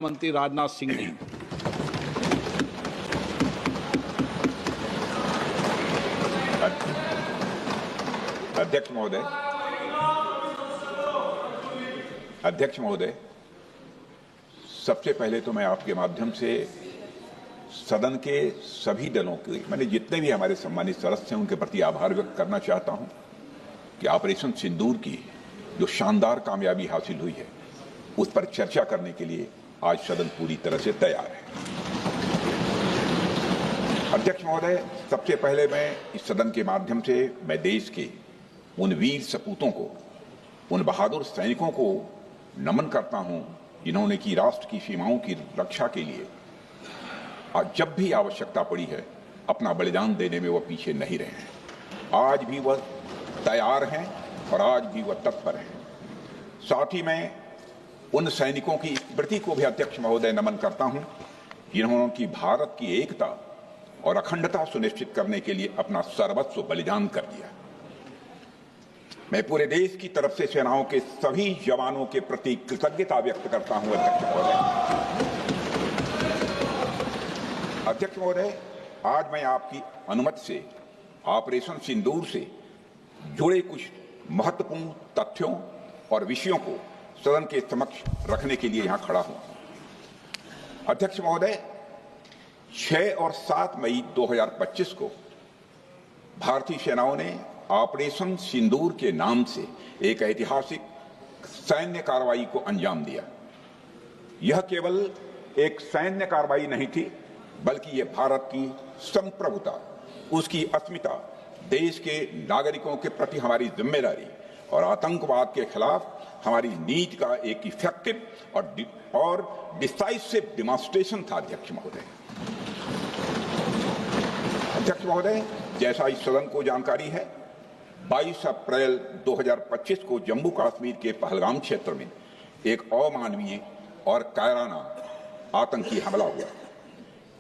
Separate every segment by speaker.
Speaker 1: मंत्री राजनाथ सिंह ने
Speaker 2: अध्यक्ष महोदय, सबसे पहले तो मैं आपके माध्यम से सदन के सभी दलों के मैंने जितने भी हमारे सम्मानित सदस्य हैं उनके प्रति आभार व्यक्त करना चाहता हूं कि ऑपरेशन सिंदूर की जो शानदार कामयाबी हासिल हुई है उस पर चर्चा करने के लिए आज सदन पूरी तरह से तैयार है। अध्यक्ष महोदय, सबसे पहले मैं इस सदन के माध्यम से मैं देश के उन वीर सपूतों को, उन बहादुर सैनिकों को नमन करता हूं जिन्होंने की राष्ट्र की सीमाओं की रक्षा के लिए जब भी आवश्यकता पड़ी है अपना बलिदान देने में वह पीछे नहीं रहे हैं। आज भी वह तैयार हैं और आज भी वह तत्पर हैं। साथ ही मैं उन सैनिकों की स्मृति को भी अध्यक्ष महोदय नमन करता हूं जिन्होंने की भारत की एकता और अखंडता सुनिश्चित करने के लिए अपना सर्वस्व बलिदान कर दिया। मैं पूरे देश की तरफ से सेनाओं के सभी जवानों के प्रति कृतज्ञता व्यक्त करता हूं। अध्यक्ष महोदय, आज मैं आपकी अनुमति से ऑपरेशन सिंदूर से जुड़े कुछ महत्वपूर्ण तथ्यों और विषयों को सदन के समक्ष रखने के लिए यहां खड़ा हूं। अध्यक्ष महोदय, 6 और 7 मई 2025 को भारतीय सेनाओं ने ऑपरेशन सिंदूर के नाम से एक ऐतिहासिक सैन्य कार्रवाई को अंजाम दिया। यह केवल एक सैन्य कार्रवाई नहीं थी, बल्कि यह भारत की संप्रभुता, उसकी अस्मिता, देश के नागरिकों के प्रति हमारी जिम्मेदारी और आतंकवाद के खिलाफ हमारी नीति का एक इफेक्टिव और डिसाइसिव डिमॉन्स्ट्रेशन था। अध्यक्ष महोदय, जैसा इस सदन को जानकारी है, 22 अप्रैल 2025 को जम्मू कश्मीर के पहलगाम क्षेत्र में एक अमानवीय और कायराना आतंकी हमला हुआ।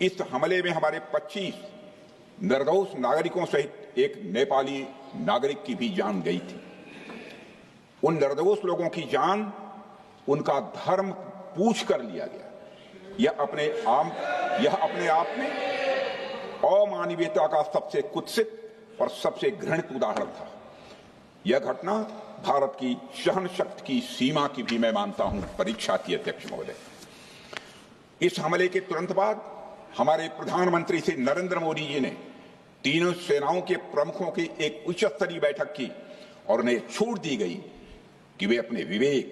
Speaker 2: इस हमले में हमारे 25 निर्दोष नागरिकों सहित एक नेपाली नागरिक की भी जान गई थी। उन निर्दोष लोगों की जान उनका धर्म पूछ कर लिया गया। यह अपने आप में अमानवीयता का सबसे कुत्सित और सबसे घृणित उदाहरण था। यह घटना भारत की सहन शक्ति की सीमा की भी मैं मानता हूं परीक्षा थी। अध्यक्ष महोदय, इस हमले के तुरंत बाद हमारे प्रधानमंत्री श्री नरेंद्र मोदी जी ने तीनों सेनाओं के प्रमुखों की एक उच्च स्तरीय बैठक की और उन्हें छूट दी गई कि वे अपने विवेक,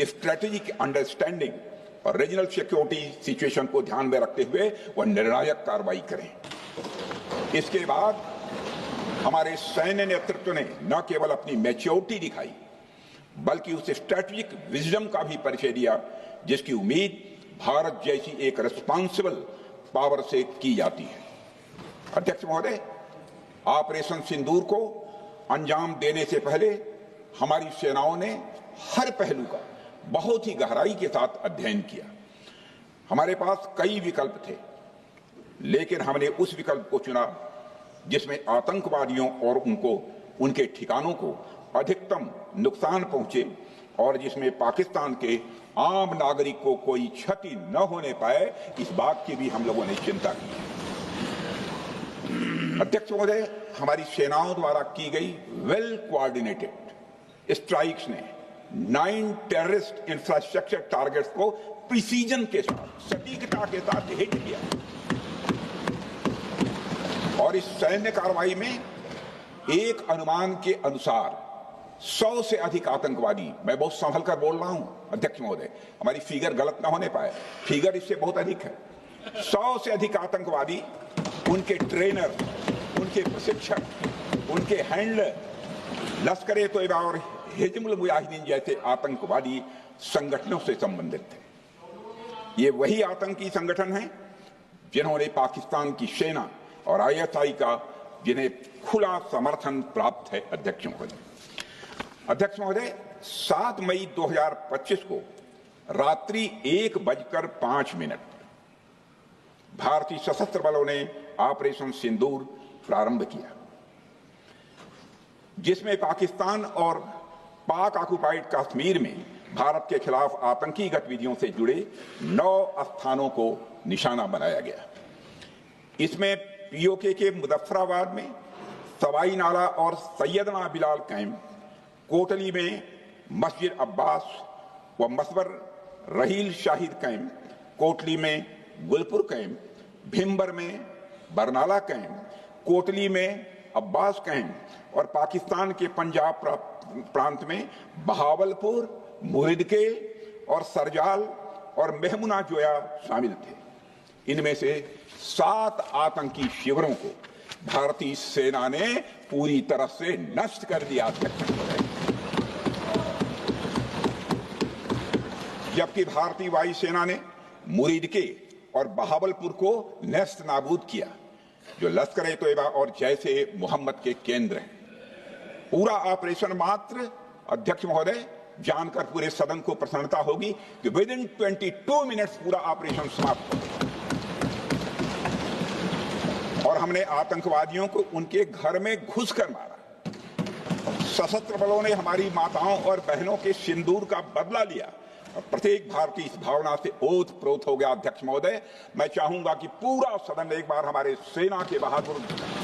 Speaker 2: स्ट्रेटेजिक अंडरस्टैंडिंग और रीजनल सिक्योरिटी सिचुएशन को ध्यान में रखते हुए वह निर्णायक कार्रवाई करें। इसके बाद हमारे सैन्य नेतृत्व ने न केवल अपनी मैच्योरिटी दिखाई, बल्कि उस स्ट्रेटेजिक विजडम का भी परिचय दिया जिसकी उम्मीद भारत जैसी एक रिस्पॉन्सिबल पावर से की जाती है। अध्यक्ष महोदय, ऑपरेशन सिंदूर को अंजाम देने से पहले हमारी सेनाओं ने हर पहलू का बहुत ही गहराई के साथ अध्ययन किया। हमारे पास कई विकल्प थे, लेकिन हमने उस विकल्प को चुना जिसमें आतंकवादियों और उनके ठिकानों को अधिकतम नुकसान पहुंचे और जिसमें पाकिस्तान के आम नागरिक को कोई क्षति न होने पाए, इस बात की भी हम लोगों ने चिंता की। अध्यक्ष महोदय, हमारी सेनाओं द्वारा की गई वेल कोऑर्डिनेटेड स्ट्राइक्स ने 9 टेररिस्ट इंफ्रास्ट्रक्चर टारगेट्स को प्रिसीजन के साथ, सटीकता के साथ हिट किया और इस सैन्य कार्रवाई में एक अनुमान के अनुसार 100 से अधिक आतंकवादी, मैं बहुत संभल कर बोल रहा हूं अध्यक्ष महोदय, हमारी फिगर गलत ना होने पाए, फिगर इससे बहुत अधिक है। 100 से अधिक आतंकवादी, उनके ट्रेनर, उनके प्रशिक्षक, उनके हैंडलर लश्कर-ए तोयबा और हिजबुल मुजाहिदीन जैसे आतंकवादी संगठनों से संबंधित थे। ये वही आतंकी संगठन हैं जिन्होंने पाकिस्तान की सेना और ISI का जिन्हें खुला समर्थन प्राप्त है। अध्यक्ष महोदय, 7 मई 2025 को रात्रि 1:05 भारतीय सशस्त्र बलों ने ऑपरेशन सिंदूर प्रारंभ किया, जिसमें पाकिस्तान और पाक ऑक्युपाइड कश्मीर में भारत के खिलाफ आतंकी गतिविधियों से जुड़े 9 स्थानों को निशाना बनाया गया। इसमें पीओके के मुजफ्फराबाद में सवाई नाला और सैयदना बिलाल कैंप, कोटली में मस्जिद अब्बास व मसबर रहील शाहिद कैंप, कोटली में गुलपुर कैंप, भिम्बर में बरनाला कैंप, कोटली में अब्बास कैंप और पाकिस्तान के पंजाब प्रांत में बहावलपुर, मुहिदके और सरजाल और मेहमुना जोया शामिल थे। इनमें से 7 आतंकी शिविरों को भारतीय सेना ने पूरी तरह से नष्ट कर दिया, जबकि भारतीय वायुसेना ने मुरीदके और बहावलपुर को नेस्त नाबूद किया, जो लश्कर-ए-तोयबा और जैशे मोहम्मद के केंद्र हैं। पूरा ऑपरेशन मात्र, अध्यक्ष महोदय, जानकर पूरे सदन को प्रसन्नता होगी कि विदिन 22 मिनट्स पूरा ऑपरेशन समाप्त हो गया और हमने आतंकवादियों को उनके घर में घुसकर मारा। सशस्त्र बलों ने हमारी माताओं और बहनों के सिंदूर का बदला लिया और प्रत्येक भारतीय इस भावना से ओत-प्रोत हो गया। अध्यक्ष महोदय, मैं चाहूंगा कि पूरा सदन एक बार हमारे सेना के बहादुर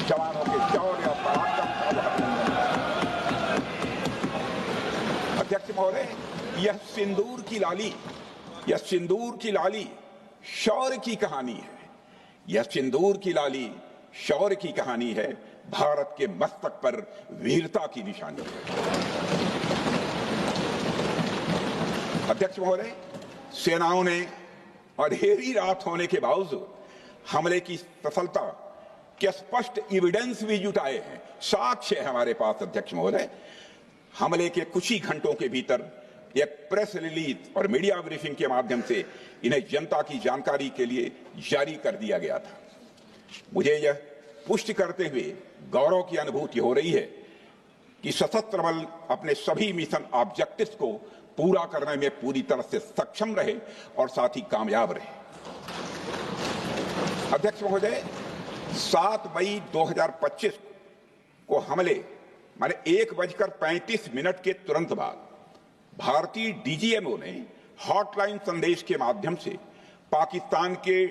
Speaker 2: जवानों के शौर्य और पराक्रम का अभिनंदन करे। अध्यक्ष महोदय, यह सिंदूर की लाली शौर्य की कहानी है। यह सिंदूर की लाली शौर्य की कहानी है, भारत के मस्तक पर वीरता की निशानी है। अध्यक्ष महोदय, सेनाओं ने अंधेरी रात होने के बावजूद हमले की सफलता के स्पष्ट एविडेंस भी जुटाए हैं, साक्ष्य है हमारे पास। अध्यक्ष महोदय, हमले के कुछ ही घंटों के भीतर एक प्रेस रिलीज और मीडिया ब्रीफिंग के माध्यम से इन्हें जनता की जानकारी के लिए जारी कर दिया गया था। मुझे यह पुष्टि करते हुए गौरव की अनुभूति हो रही है कि सशस्त्र बल अपने सभी मिशन ऑब्जेक्टिव्स को पूरा करने में पूरी तरह से सक्षम रहे और साथ ही कामयाब रहे। अध्यक्ष महोदय, 7 मई 2025 को हमले माने 1:35 के तुरंत बाद भारतीय डीजीएमओ ने हॉटलाइन संदेश के माध्यम से पाकिस्तान के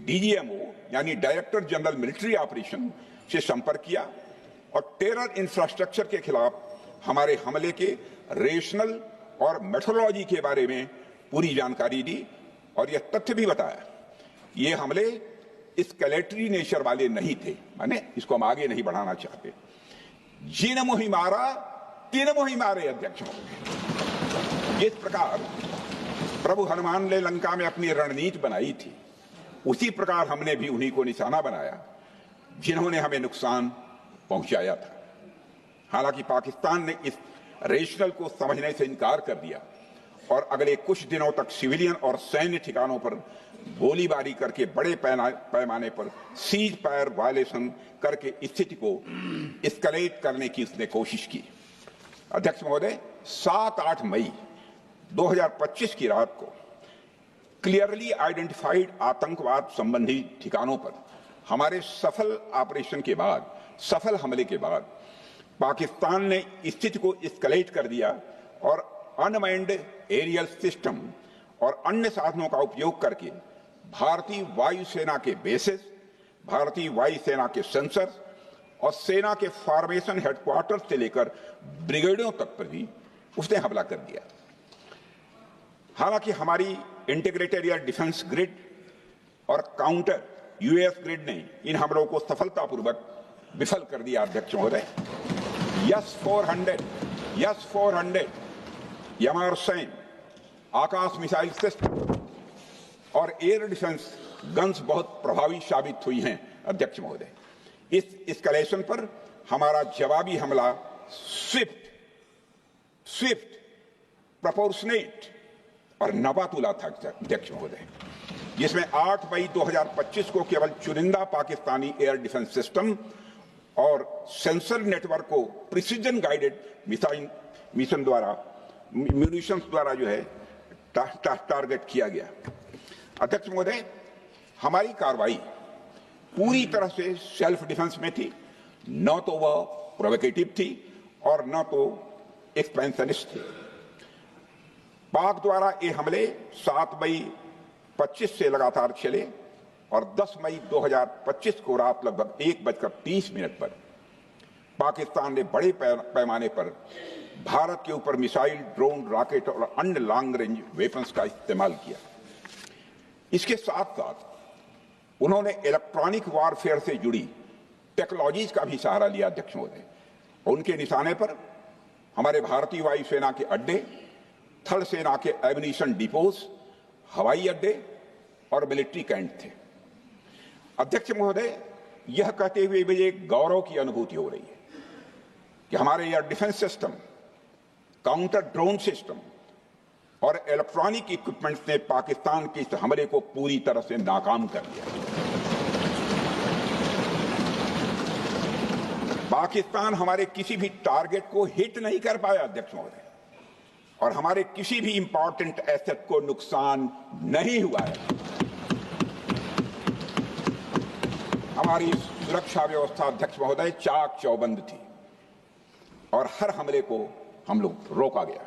Speaker 2: डीजीएमओ यानी डायरेक्टर जनरल मिलिट्री ऑपरेशन से संपर्क किया और टेरर इंफ्रास्ट्रक्चर के खिलाफ हमारे हमले के रेशनल और मेथोडोलॉजी के बारे में पूरी जानकारी दी और यह तथ्य भी बताया ये हमले एस्केलेटरी नेचर वाले नहीं थे, माने इसको हम आगे नहीं बढ़ाना चाहते। जिन मोहि मारा तिन मोहि मारे। अध्यक्ष, जिस प्रकार प्रभु हनुमान ने लंका में अपनी रणनीति बनाई थी, उसी प्रकार हमने भी उन्हीं को निशाना बनाया जिन्होंने हमें नुकसान पहुंचाया था। हालांकि पाकिस्तान ने इस रेशनल को समझने से इनकार कर दिया और अगले कुछ दिनों तक सिविलियन और सैन्य ठिकानों पर गोलीबारी करके बड़े पैमाने पर सीज फायर वायलेशन करके स्थिति को एस्केलेट करने की उसने कोशिश की। अध्यक्ष महोदय, 7-8 मई 2025 की रात को क्लियरली आइडेंटिफाइड आतंकवाद संबंधी ठिकानों पर हमारे सफल ऑपरेशन के बाद, सफल हमले के बाद पाकिस्तान ने स्थिति को एस्केलेट कर दिया और अनमैन्ड एरियल सिस्टम और अन्य साधनों का उपयोग करके भारतीय वायुसेना के बेसेस, भारतीय वायुसेना के सेंसर्स और सेना के फॉर्मेशन हेडक्वार्टर से लेकर ब्रिगेडों तक पर भी उसने हमला कर दिया। हालांकि हमारी इंटीग्रेटेड एयर डिफेंस ग्रिड और काउंटर यूएस ग्रिड ने इन हमलों को सफलतापूर्वक विफल कर दिया। अध्यक्ष महोदय, यस 400 यमारसैन आकाश मिसाइल सिस्टम और एयर डिफेंस गन्स बहुत प्रभावी साबित हुई हैं। अध्यक्ष महोदय, इस एस्केलेशन पर हमारा जवाबी हमला स्विफ्ट, प्रोपोर्शनेट और नवातुला था। अध्यक्ष महोदय, जिसमें 8 मई 2025 को केवल चुनिंदा पाकिस्तानी एयर डिफेंस सिस्टम और सेंसर नेटवर्क को प्रिसीजन गाइडेड मिशन द्वारा म्यूनिशंस द्वारा जो है टारगेट किया गया। अध्यक्ष महोदय, हमारी कार्रवाई पूरी तरह से सेल्फ डिफेंस में थी, न तो वह प्रोवोकेटिव थी और न तो एक्सपेंशनिस्ट थी। पाक द्वारा ये हमले 7 मई 25 से लगातार चले और 10 मई 2025 को रात लगभग 1:30 पर पाकिस्तान ने बड़े पैमाने पर भारत के ऊपर मिसाइल, ड्रोन, रॉकेट और अन्य लॉन्ग रेंज वेपन्स का इस्तेमाल किया। इसके साथ साथ उन्होंने इलेक्ट्रॉनिक वॉरफेयर से जुड़ी टेक्नोलॉजीज का भी सहारा लिया। अध्यक्ष महोदय, उनके निशाने पर हमारे भारतीय वायुसेना के अड्डे, थल सेना के एमिनिशन डिपोज, हवाई अड्डे और मिलिट्री कैंट थे। अध्यक्ष महोदय, यह कहते हुए मुझे एक गौरव की अनुभूति हो रही है कि हमारे air defence system, counter drone system और इलेक्ट्रॉनिक इक्विपमेंट्स ने पाकिस्तान के इस हमले को पूरी तरह से नाकाम कर दिया। पाकिस्तान हमारे किसी भी टारगेट को हिट नहीं कर पाया अध्यक्ष महोदय, और हमारे किसी भी इंपॉर्टेंट एसेट को नुकसान नहीं हुआ है। हमारी सुरक्षा व्यवस्था अध्यक्ष महोदय चाक चौबंद थी और हर हमले को हम लोग रोका गया।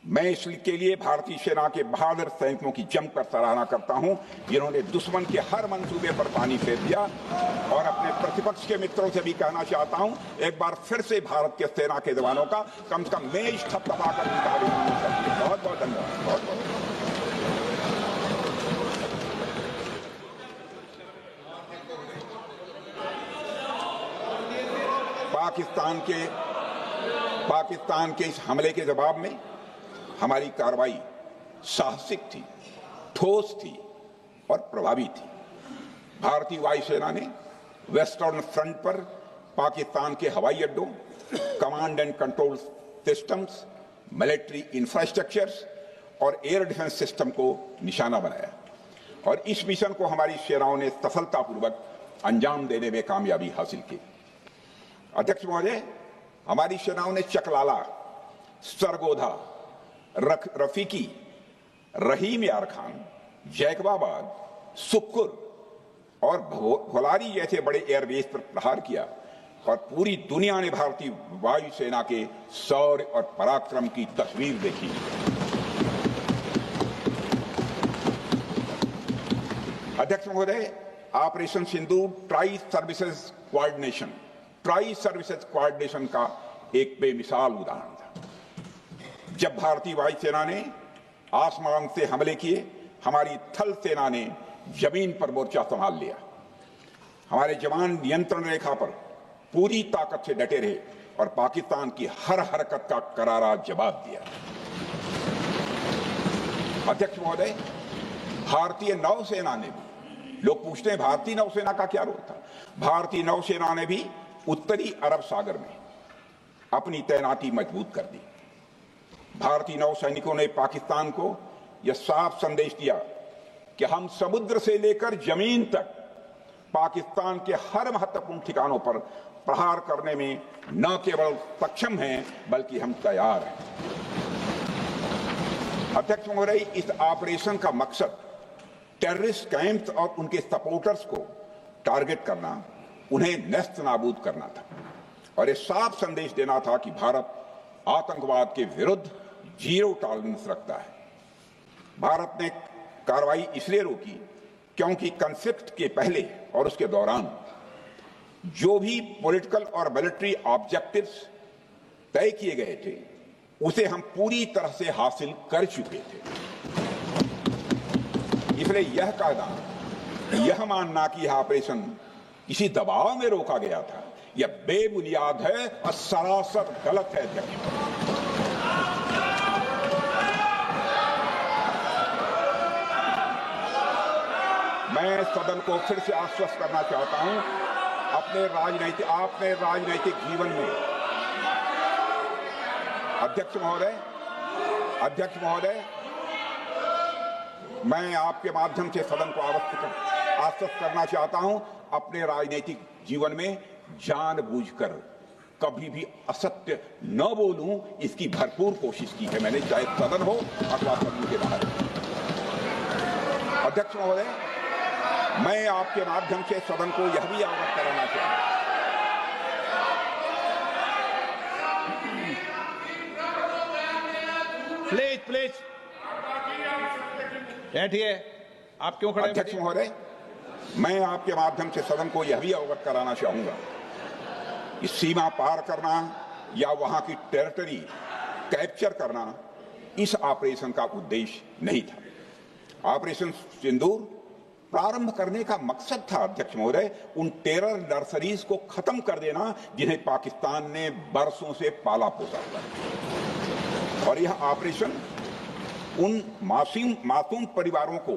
Speaker 2: मैं इसके लिए भारतीय सेना के बहादुर सैनिकों की जमकर सराहना करता हूं, जिन्होंने दुश्मन के हर मंसूबे पर पानी फेर दिया। और अपने प्रतिपक्ष के मित्रों से भी कहना चाहता हूं, एक बार फिर से भारत के सेना के जवानों का कम से कम मेज थपथपाकर उनका अभिनंदन करते। बहुत बहुत धन्यवाद। बहुत बहुत पाकिस्तान के इस हमले के जवाब में हमारी कार्रवाई साहसिक थी, ठोस थी और प्रभावी थी। भारतीय वायुसेना ने वेस्टर्न फ्रंट पर पाकिस्तान के हवाई अड्डों, command and control systems, military infrastructures और एयर डिफेंस सिस्टम को निशाना बनाया और इस मिशन को हमारी सेनाओं ने सफलतापूर्वक अंजाम देने में कामयाबी हासिल की। अध्यक्ष महोदय, हमारी सेनाओं ने चकलाला, सरगोधा, रफीकी, रहीम यार खान, जैकबाबाद, सुक्कुर और भोलारी जैसे बड़े एयरबेस पर प्रहार किया और पूरी दुनिया ने भारतीय वायुसेना के शौर्य और पराक्रम की तस्वीर देखी। अध्यक्ष महोदय, ऑपरेशन सिंदूर ट्राई सर्विसेज कोऑर्डिनेशन का एक बेमिसाल उदाहरण था। जब भारतीय वायुसेना ने आसमान से हमले किए, हमारी थल सेना ने जमीन पर मोर्चा संभाल लिया। हमारे जवान नियंत्रण रेखा पर पूरी ताकत से डटे रहे और पाकिस्तान की हर हरकत का करारा जवाब दिया। अध्यक्ष महोदय, भारतीय नौसेना ने भी, लोग पूछते हैं भारतीय नौसेना का क्या रोल था, भारतीय नौसेना ने भी उत्तरी अरब सागर में अपनी तैनाती मजबूत कर दी। भारतीय नौसैनिकों ने पाकिस्तान को यह साफ संदेश दिया कि हम समुद्र से लेकर जमीन तक पाकिस्तान के हर महत्वपूर्ण ठिकानों पर प्रहार करने में न केवल सक्षम हैं बल्कि हम तैयार हैं। अध्यक्ष महोदय, इस ऑपरेशन का मकसद टेररिस्ट कैंप्स और उनके सपोर्टर्स को टारगेट करना, उन्हें नेस्त नाबूद करना था और यह साफ संदेश देना था कि भारत आतंकवाद के विरुद्ध जीरो टॉलरेंस रखता है। भारत ने कार्रवाई इसलिए रोकी क्योंकि कॉन्फ्लिक्ट के पहले और उसके दौरान जो भी पॉलिटिकल और मिलिट्री ऑब्जेक्टिव्स तय किए गए थे उसे हम पूरी तरह से हासिल कर चुके थे। इसलिए यह कहना, यह मानना कि यह ऑपरेशन किसी दबाव में रोका गया था, यह बेबुनियाद है और सरासर गलत है। मैं सदन को फिर से आश्वस्त करना चाहता हूं, आपने राजनैतिक जीवन में अध्यक्ष महोदय, मैं आपके माध्यम से सदन को आश्वस्त करना चाहता हूं, अपने राजनीतिक जीवन में जानबूझकर कभी भी असत्य न बोलूं, इसकी भरपूर कोशिश की है मैंने, चाहे सदन हो अथवा सदन के बाहर। अध्यक्ष महोदय, मैं आपके माध्यम से सदन को यह भी अवगत कराना चाहता हूं।
Speaker 1: प्लीज बैठिए। आप क्यों खड़े हैं?
Speaker 2: अध्यक्ष महोदय, मैं आपके माध्यम से सदन को यह भी अवगत कराना चाहूंगा कि सीमा पार करना या वहां की टेरिटरी कैप्चर करना इस ऑपरेशन का उद्देश्य नहीं था। ऑपरेशन सिंदूर प्रारंभ करने का मकसद था अध्यक्ष महोदय उन टेरर नर्सरीज को खत्म कर देना जिन्हें पाकिस्तान ने बरसों से पाला पोसा था। और यह ऑपरेशन उन मासूम परिवारों को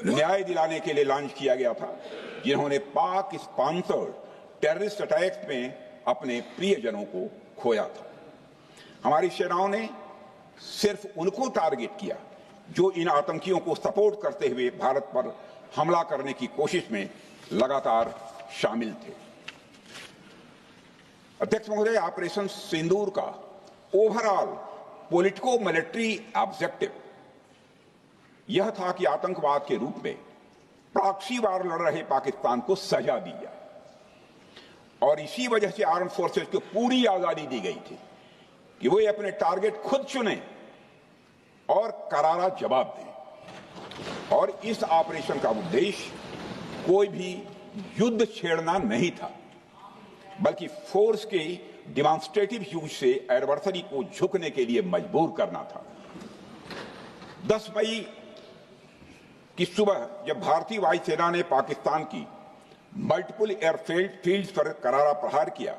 Speaker 2: न्याय दिलाने के लिए लॉन्च किया गया था जिन्होंने पाक स्पॉन्सर्ड टेररिस्ट अटैक्स में अपने प्रियजनों को खोया था। हमारी सेनाओं ने सिर्फ उनको टारगेट किया जो इन आतंकियों को सपोर्ट करते हुए भारत पर हमला करने की कोशिश में लगातार शामिल थे। अध्यक्ष महोदय, ऑपरेशन सिंदूर का ओवरऑल पॉलिटिको मिलिट्री ऑब्जेक्टिव यह था कि आतंकवाद के रूप में प्रॉक्सी वार लड़ रहे पाकिस्तान को सजा दी जाए और इसी वजह से आर्म फोर्सेस को पूरी आजादी दी गई थी कि वो अपने टारगेट खुद चुने और करारा जवाब दें। और इस ऑपरेशन का उद्देश्य कोई भी युद्ध छेड़ना नहीं था, बल्कि फोर्स के डिमॉन्स्ट्रेटिव यूज से एडवर्सरी को झुकने के लिए मजबूर करना था। 10 मई की सुबह जब भारतीय वायुसेना ने पाकिस्तान की मल्टीपल एयरफील्ड पर करारा प्रहार किया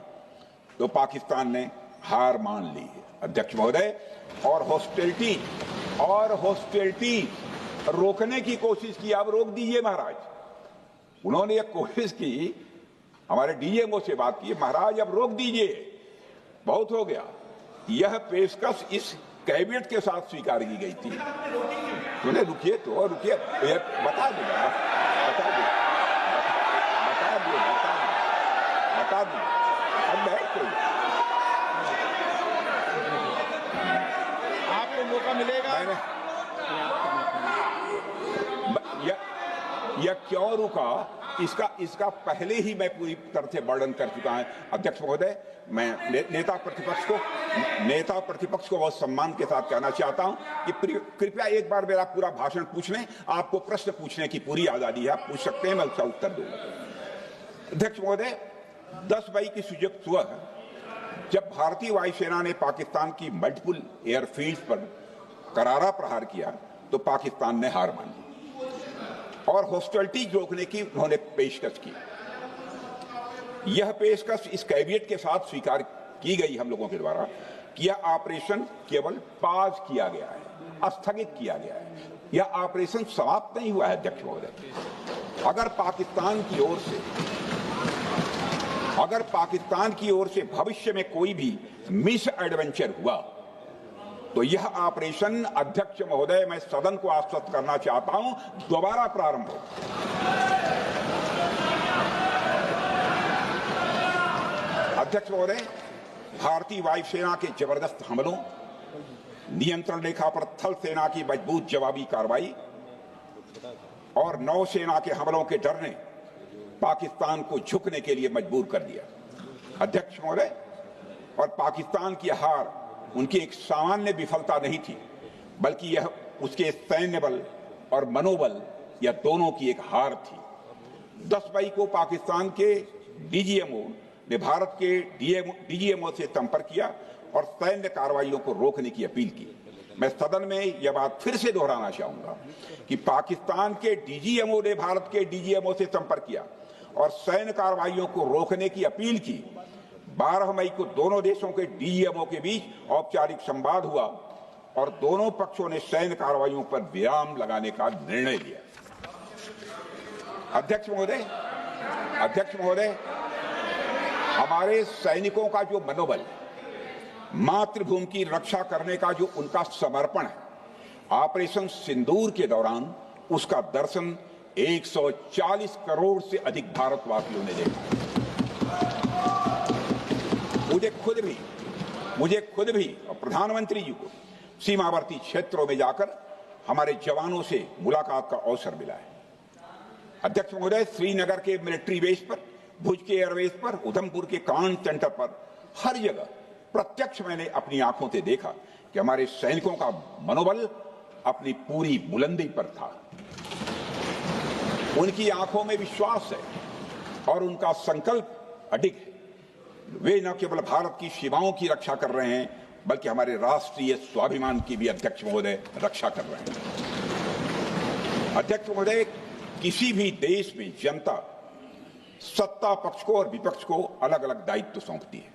Speaker 2: तो पाकिस्तान ने हार मान ली है अध्यक्ष महोदय, और हॉस्टिलिटी रोकने की कोशिश की। अब रोक दीजिए महाराज। उन्होंने एक कोशिश की, हमारे डीएमओ से बात की, महाराज अब रोक दीजिए, बहुत हो गया। यह पेशकश इस कैबिनेट के साथ स्वीकार की गई थी। उन्हें रुकिए तो रुकिए, बता दूंगा, बता दूंगा। अब बैठ
Speaker 1: आपको मौका मिलेगा।
Speaker 2: यह क्यों रुका इसका पहले ही मैं पूरी तरह से वर्णन कर चुका हूं अध्यक्ष महोदय। मैं नेता प्रतिपक्ष को बहुत सम्मान के साथ कहना चाहता हूं कि कृपया एक बार मेरा पूरा भाषण पूछ लें। आपको प्रश्न पूछने की पूरी आजादी है, आप पूछ सकते हैं, मैं उसका उत्तर दूंगा। अध्यक्ष महोदय, 10 मई की सुबह जब भारतीय वायुसेना ने पाकिस्तान की मल्टीपल एयरफील्ड पर करारा प्रहार किया तो पाकिस्तान ने हार मान ली और हॉस्टिलिटी रोकने की उन्होंने पेशकश की। यह पेशकश इस कैबिनेट के साथ स्वीकार की गई हम लोगों के द्वारा कि यह ऑपरेशन केवल पाज किया गया है, स्थगित किया गया है। यह ऑपरेशन समाप्त नहीं हुआ है अध्यक्ष महोदय। अगर पाकिस्तान की ओर से भविष्य में कोई भी मिस एडवेंचर हुआ तो यह ऑपरेशन अध्यक्ष महोदय, मैं सदन को आश्वस्त करना चाहता हूं, दोबारा प्रारंभ हो। अध्यक्ष महोदय, भारतीय वायुसेना के जबरदस्त हमलों, नियंत्रण रेखा पर थल सेना की मजबूत जवाबी कार्रवाई और नौसेना के हमलों के डर ने पाकिस्तान को झुकने के लिए मजबूर कर दिया अध्यक्ष महोदय। और पाकिस्तान की हार उनकी एक सामान्य विफलता नहीं थी, बल्कि यह उसके सैन्य बल और मनोबल या दोनों की एक हार थी। 10 मई को पाकिस्तान के डीजीएमओ ने भारत के डीजीएमओ से संपर्क किया और सैन्य कार्रवाइयों को रोकने की अपील की। मैं सदन में यह बात फिर से दोहराना चाहूंगा कि पाकिस्तान के डीजीएमओ ने भारत के डीजीएमओ से संपर्क किया और सैन्य कार्रवाइयों को रोकने की अपील की। 12 मई को दोनों देशों के डीजीएमओ के बीच औपचारिक संवाद हुआ और दोनों पक्षों ने सैन्य कार्रवाइयों पर विराम लगाने का निर्णय लिया। अध्यक्ष महोदय, हमारे सैनिकों का जो मनोबल, मातृभूमि की रक्षा करने का जो उनका समर्पण है, ऑपरेशन सिंदूर के दौरान उसका दर्शन 140 करोड़ से अधिक भारतवासियों ने देखा। मुझे खुद भी और प्रधानमंत्री जी को सीमावर्ती क्षेत्रों में जाकर हमारे जवानों से मुलाकात का अवसर मिला है। अध्यक्ष महोदय, श्रीनगर के मिलिट्री बेस पर, भुज के एयरबेस पर, उधमपुर के कमांड सेंटर पर, हर जगह प्रत्यक्ष मैंने अपनी आंखों से देखा कि हमारे सैनिकों का मनोबल अपनी पूरी बुलंदी पर था। उनकी आंखों में विश्वास है और उनका संकल्प अडिग है। वे न केवल भारत की सीमाओं की रक्षा कर रहे हैं, बल्कि हमारे राष्ट्रीय स्वाभिमान की भी अध्यक्ष महोदय रक्षा कर रहे हैं। अध्यक्ष महोदय, किसी भी देश में जनता सत्ता पक्ष को और विपक्ष को अलग अलग दायित्व सौंपती है,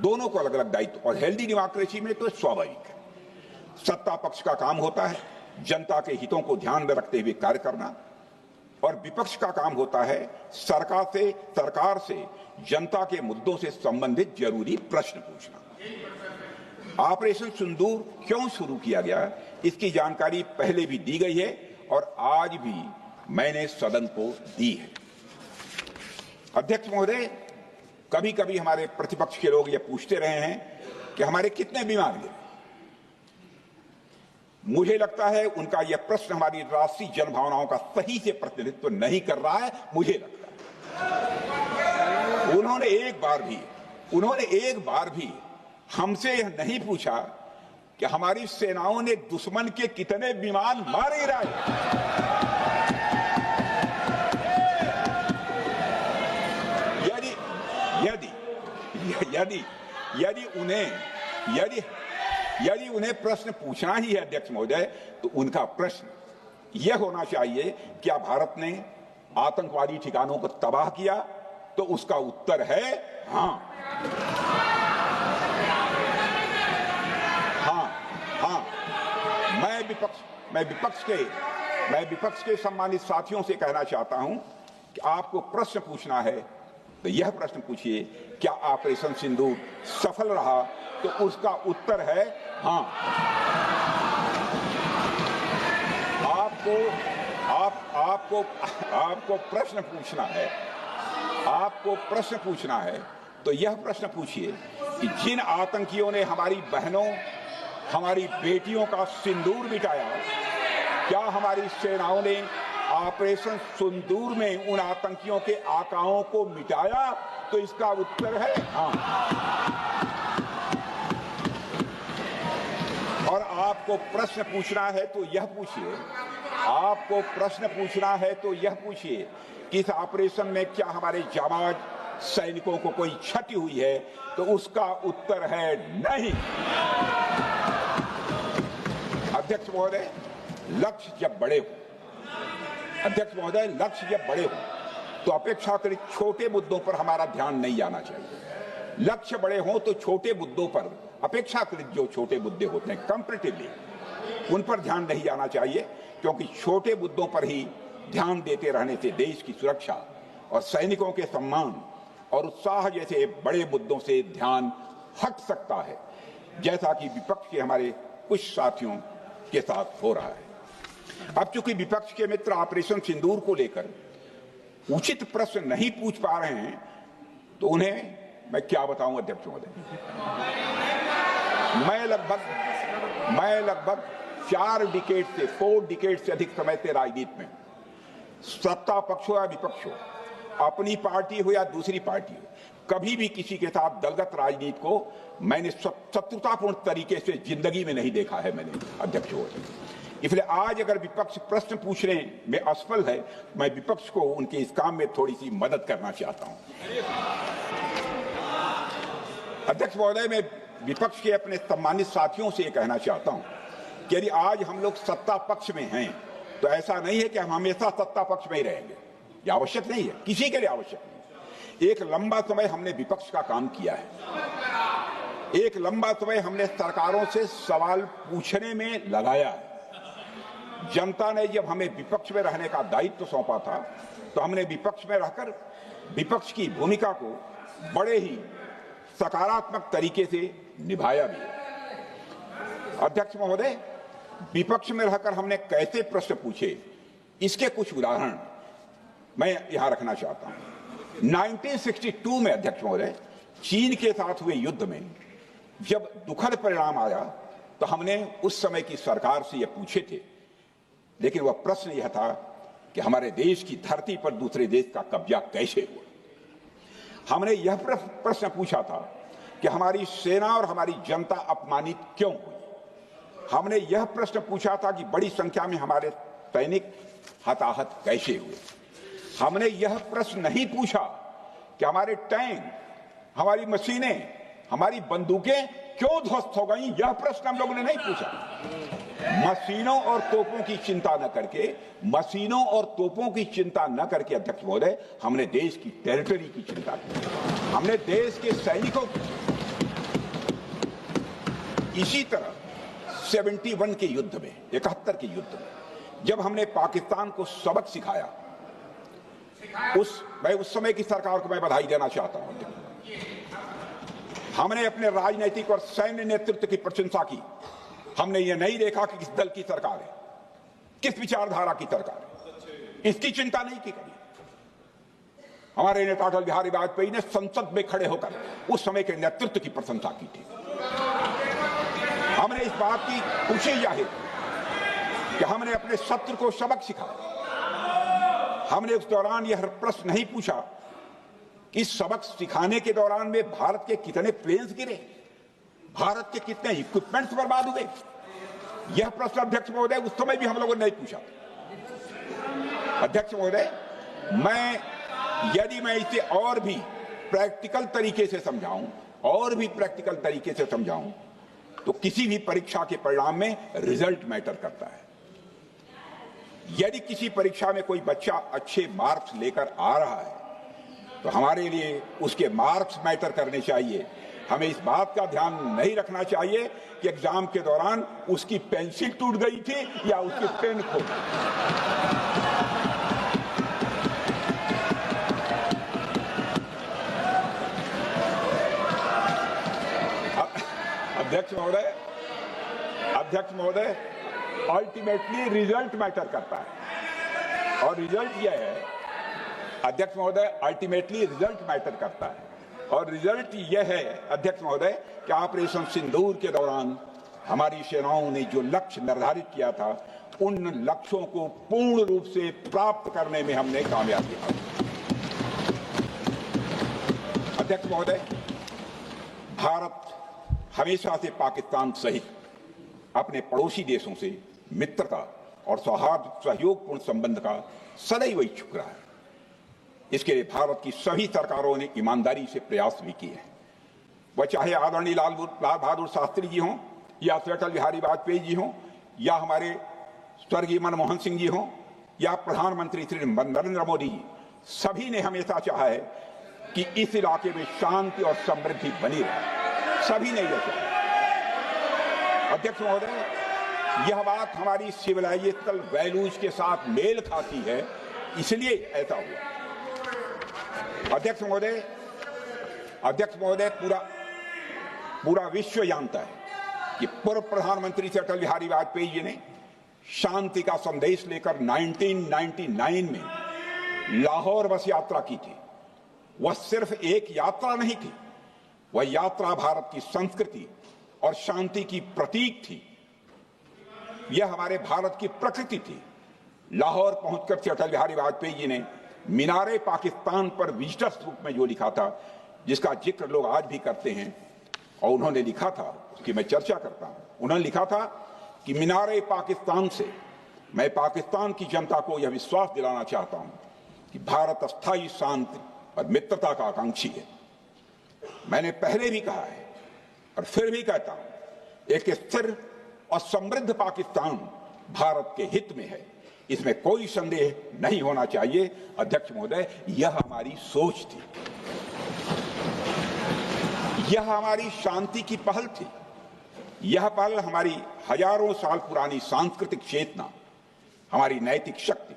Speaker 2: दोनों को अलग अलग दायित्व, और हेल्दी डेमोक्रेसी में तो स्वाभाविक है। सत्ता पक्ष का काम होता है जनता के हितों को ध्यान में रखते हुए कार्य करना, और विपक्ष का काम होता है सरकार से जनता के मुद्दों से संबंधित जरूरी प्रश्न पूछना। ऑपरेशन सिंदूर क्यों शुरू किया गया, इसकी जानकारी पहले भी दी गई है और आज भी मैंने सदन को दी है। अध्यक्ष महोदय, कभी कभी हमारे प्रतिपक्ष के लोग ये पूछते रहे हैं कि हमारे कितने बीमार गिरे। मुझे लगता है उनका यह प्रश्न हमारी राष्ट्रीय जनभावनाओं का सही से प्रतिनिधित्व नहीं कर रहा है। मुझे लगता है उन्होंने एक बार भी हमसे यह नहीं पूछा कि हमारी सेनाओं ने दुश्मन के कितने विमान मार गिराए। यदि उन्हें प्रश्न पूछना ही है अध्यक्ष महोदय, तो उनका प्रश्न यह होना चाहिए, क्या भारत ने आतंकवादी ठिकानों को तबाह किया? तो उसका उत्तर है हाँ। मैं विपक्ष के सम्मानित साथियों से कहना चाहता हूं कि आपको प्रश्न पूछना है तो यह प्रश्न पूछिए, क्या ऑपरेशन सिंदूर सफल रहा? तो उसका उत्तर है हाँ। आपको प्रश्न पूछना है तो यह प्रश्न पूछिए कि जिन आतंकियों ने हमारी बहनों, हमारी बेटियों का सिंदूर मिटाया, क्या हमारी सेनाओं ने ऑपरेशन सिंदूर में उन आतंकियों के आकाओं को मिटाया? तो इसका उत्तर है हाँ। और आपको प्रश्न पूछना है तो यह पूछिए कि इस ऑपरेशन में क्या हमारे जाबाज सैनिकों को कोई क्षति हुई है? तो उसका उत्तर है नहीं। अध्यक्ष महोदय, लक्ष्य जब बड़े हो तो अपेक्षाकृत छोटे मुद्दों पर हमारा ध्यान नहीं जाना चाहिए। लक्ष्य बड़े हों तो छोटे मुद्दों पर, अपेक्षाकृत जो छोटे मुद्दे होते हैं कंपैरेटिवली, उन पर ध्यान नहीं जाना चाहिए, क्योंकि छोटे मुद्दों पर ही ध्यान देते रहने से देश की सुरक्षा और सैनिकों के सम्मान और उत्साह जैसे बड़े मुद्दों से ध्यान हट सकता है, जैसा कि विपक्ष के हमारे कुछ साथियों के साथ हो रहा है। अब चूंकि विपक्ष के मित्र ऑपरेशन सिंदूर को लेकर उचित प्रश्न नहीं पूछ पा रहे हैं, तो उन्हें मैं क्या बताऊं अध्यक्ष महोदय। मैं लगभग 4 डिकेड से अधिक समय से राजनीति में, सत्ता पक्ष हो या विपक्ष हो, अपनी पार्टी हो या दूसरी पार्टी हो, कभी भी किसी के साथ दलगत राजनीति को मैंने शत्रुतापूर्ण तरीके से जिंदगी में नहीं देखा है मैंने अध्यक्ष महोदय। इसलिए आज अगर विपक्ष प्रश्न पूछने में असफल है, मैं विपक्ष को उनके इस काम में थोड़ी सी मदद करना चाहता हूं। अध्यक्ष महोदय, मैं विपक्ष के अपने सम्मानित साथियों से कहना चाहता हूं कि यदि आज हम लोग सत्ता पक्ष में हैं, तो ऐसा नहीं है कि हम हमेशा सत्ता पक्ष में ही रहेंगे। यह आवश्यक नहीं है, किसी के लिए आवश्यक नहीं। एक लंबा समय हमने विपक्ष का काम किया है, एक लंबा समय हमने सरकारों से सवाल पूछने में लगाया है। जनता ने जब हमें विपक्ष में रहने का दायित्व सौंपा था, तो हमने विपक्ष में रहकर विपक्ष की भूमिका को बड़े ही सकारात्मक तरीके से निभाया भी। अध्यक्ष महोदय, विपक्ष में रहकर हमने कैसे प्रश्न पूछे, इसके कुछ उदाहरण मैं यहां रखना चाहता हूं। 1962 में अध्यक्ष महोदय, चीन के साथ हुए युद्ध में जब दुखद परिणाम आया, तो हमने उस समय की सरकार से यह पूछे थे, लेकिन वह प्रश्न यह था कि हमारे देश की धरती पर दूसरे देश का कब्जा कैसे हुआ। हमने यह प्रश्न पूछा था कि हमारी सेना और हमारी जनता अपमानित क्यों हुई। हमने यह प्रश्न पूछा था कि बड़ी संख्या में हमारे सैनिक हताहत कैसे हुए। हमने यह प्रश्न नहीं पूछा कि हमारे टैंक, हमारी मशीनें, हमारी बंदूकें क्यों ध्वस्त हो गई। यह प्रश्न हम लोगों ने नहीं पूछा। मशीनों और तोपों की चिंता न करके, मशीनों और तोपों की चिंता न करके अध्यक्ष महोदय, हमने देश की टेरिटरी की चिंता की, हमने देश के सैनिकों की। इसी तरह 71 के युद्ध में, 71 के युद्ध में जब हमने पाकिस्तान को सबक सिखाया, मैं उस समय की सरकार को मैं बधाई देना चाहता हूं। हमने अपने राजनीतिक और सैन्य नेतृत्व की प्रशंसा की। हमने ये नहीं देखा कि किस दल की सरकार है, किस विचारधारा की सरकार है, इसकी चिंता नहीं की कभी। हमारे नेता अटल बिहारी वाजपेयी ने संसद में खड़े होकर उस समय के नेतृत्व की प्रशंसा की थी। हमने इस बात की खुशी जाहिर कि हमने अपने शत्रु को सबक सिखाया। हमने उस दौरान यह प्रश्न नहीं पूछा कि सबक सिखाने के दौरान में भारत के कितने प्लेन्स गिरे, भारत के कितने इक्विपमेंट्स बर्बाद हुए। यह प्रश्न अध्यक्ष महोदय उस समय भी हम लोगों ने नहीं पूछा। अध्यक्ष महोदय, यदि मैं इसे और भी प्रैक्टिकल तरीके से समझाऊं, तो किसी भी परीक्षा के परिणाम में रिजल्ट मैटर करता है। यदि किसी परीक्षा में कोई बच्चा अच्छे मार्क्स लेकर आ रहा है तो हमारे लिए उसके मार्क्स मैटर करने चाहिए। हमें इस बात का ध्यान नहीं रखना चाहिए कि एग्जाम के दौरान उसकी पेंसिल टूट गई थी या उसकी पेन खो गई। अध्यक्ष महोदय, अल्टीमेटली रिजल्ट मैटर करता है और रिजल्ट यह है, अध्यक्ष महोदय, अल्टीमेटली रिजल्ट मैटर करता है और रिजल्ट यह है अध्यक्ष महोदय कि ऑपरेशन सिंदूर के दौरान हमारी सेनाओं ने जो लक्ष्य निर्धारित किया था, उन लक्ष्यों को पूर्ण रूप से प्राप्त करने में हमने कामयाबी हासिल की। अध्यक्ष महोदय, भारत हमेशा से पाकिस्तान सहित अपने पड़ोसी देशों से मित्रता और सहयोगपूर्ण संबंध का सदैव इच्छुक रहा है। इसके लिए भारत की सभी सरकारों ने ईमानदारी से प्रयास भी किए हैं। वह चाहे आदरणीय लाल बहादुर शास्त्री जी हों या अटल बिहारी वाजपेयी जी हों या हमारे स्वर्गीय मनमोहन सिंह जी हों या प्रधानमंत्री श्री नरेंद्र मोदी जी, सभी ने हमेशा चाहा है कि इस इलाके में शांति और समृद्धि बनी रहे। सभी ने यह चाहा। अध्यक्ष महोदय, यह बात हमारी सिविलाइजेशनल वैल्यूज के साथ मेल खाती है, इसलिए ऐसा हुआ। अध्यक्ष महोदय, पूरा विश्व जानता है कि पूर्व प्रधानमंत्री से अटल बिहारी वाजपेयी जी ने शांति का संदेश लेकर 1999 में लाहौर बस यात्रा की थी। वह सिर्फ एक यात्रा नहीं थी, वह यात्रा भारत की संस्कृति और शांति की प्रतीक थी। यह हमारे भारत की प्रकृति थी। लाहौर पहुंचकर से अटल बिहारी वाजपेयी जी ने मीनारे पाकिस्तान पर विजिटर्स रूप में जो लिखा था, जिसका जिक्र लोग आज भी करते हैं, और उन्होंने लिखा था, उसकी मैं चर्चा करता हूं। उन्होंने लिखा था कि मीनारे पाकिस्तान से मैं पाकिस्तान की जनता को यह विश्वास दिलाना चाहता हूं कि भारत अस्थायी शांति और मित्रता का आकांक्षी है। मैंने पहले भी कहा है और फिर भी कहता हूं, एक स्थिर और समृद्ध पाकिस्तान भारत के हित में है, इसमें कोई संदेह नहीं होना चाहिए। अध्यक्ष महोदय, यह हमारी सोच थी, यह हमारी शांति की पहल थी। यह पहल हमारी हजारों साल पुरानी सांस्कृतिक चेतना, हमारी नैतिक शक्ति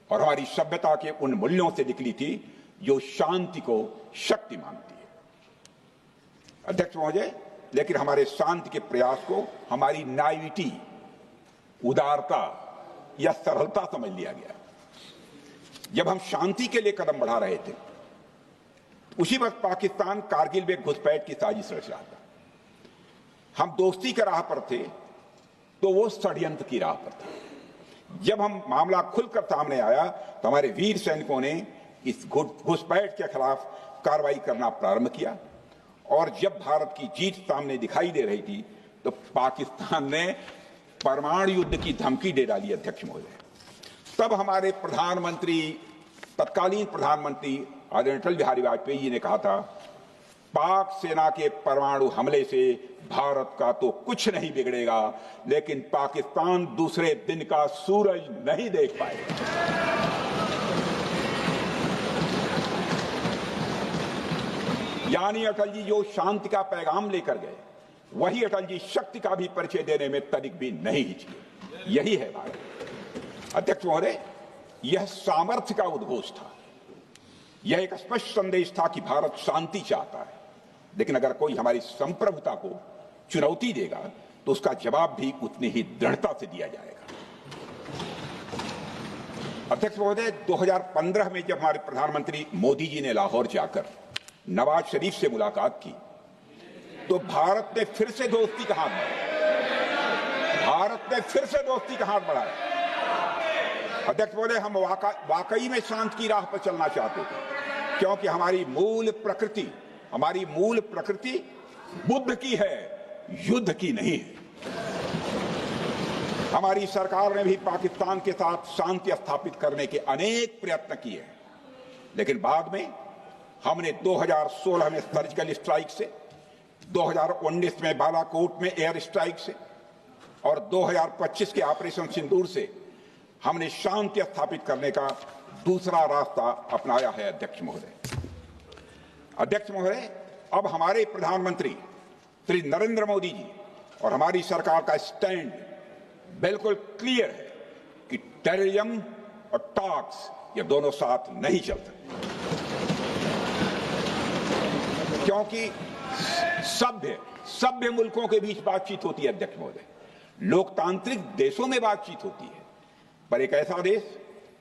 Speaker 2: और हमारी सभ्यता के उन मूल्यों से निकली थी जो शांति को शक्ति मानती है। अध्यक्ष महोदय, लेकिन हमारे शांति के प्रयास को हमारी नाइविटी, उदारता या सरलता समझ लिया गया। जब हम शांति के लिए कदम बढ़ा रहे थे, उसी वक्त पाकिस्तान कारगिल में घुसपैठ की साजिश रच रहा था। हम दोस्ती के राह पर थे तो वो षड्यंत्र की राह पर थे। जब हम मामला खुलकर सामने आया तो हमारे वीर सैनिकों ने इस घुसपैठ के खिलाफ कार्रवाई करना प्रारंभ किया, और जब भारत की जीत सामने दिखाई दे रही थी तो पाकिस्तान ने परमाणु युद्ध की धमकी दे डाली। अध्यक्ष महोदय, तब हमारे प्रधानमंत्री, तत्कालीन प्रधानमंत्री आदरणीय अटल बिहारी वाजपेयी जी ने कहा था, पाक सेना के परमाणु हमले से भारत का तो कुछ नहीं बिगड़ेगा, लेकिन पाकिस्तान दूसरे दिन का सूरज नहीं देख पाएगा। यानी अटल जी जो शांति का पैगाम लेकर गए, वही अटल जी शक्ति का भी परिचय देने में तनिक भी नहीं हिचके। यही है भारत। अध्यक्ष महोदय, यह सामर्थ्य का उद्घोष था। यह एक स्पष्ट संदेश था कि भारत शांति चाहता है, लेकिन अगर कोई हमारी संप्रभुता को चुनौती देगा तो उसका जवाब भी उतनी ही दृढ़ता से दिया जाएगा। अध्यक्ष महोदय, 2015 में जब हमारे प्रधानमंत्री मोदी जी ने लाहौर जाकर नवाज शरीफ से मुलाकात की, तो भारत ने फिर से दोस्ती का हाथ बढ़ाया। भारत ने फिर से दोस्ती का हाथ बढ़ाया। अध्यक्ष महोदय, हम वाकई में शांति की राह पर चलना चाहते थे, क्योंकि हमारी मूल प्रकृति बुद्ध की है, युद्ध की नहीं है। हमारी सरकार ने भी पाकिस्तान के साथ शांति स्थापित करने के अनेक प्रयत्न किए हैं, लेकिन बाद में हमने 2016 में सर्जिकल स्ट्राइक से, 2019 में बालाकोट में एयर स्ट्राइक से और 2025 के ऑपरेशन सिंदूर से हमने शांति स्थापित करने का दूसरा रास्ता अपनाया है। अध्यक्ष महोदय, अब हमारे प्रधानमंत्री श्री नरेंद्र मोदी जी और हमारी सरकार का स्टैंड बिल्कुल क्लियर है कि टेररिज्म और टॉक्स ये दोनों साथ नहीं चल सकते, क्योंकि सभ्य मुल्कों के बीच बातचीत होती है। अध्यक्ष महोदय, लोकतांत्रिक देशों में बातचीत होती है, पर एक ऐसा देश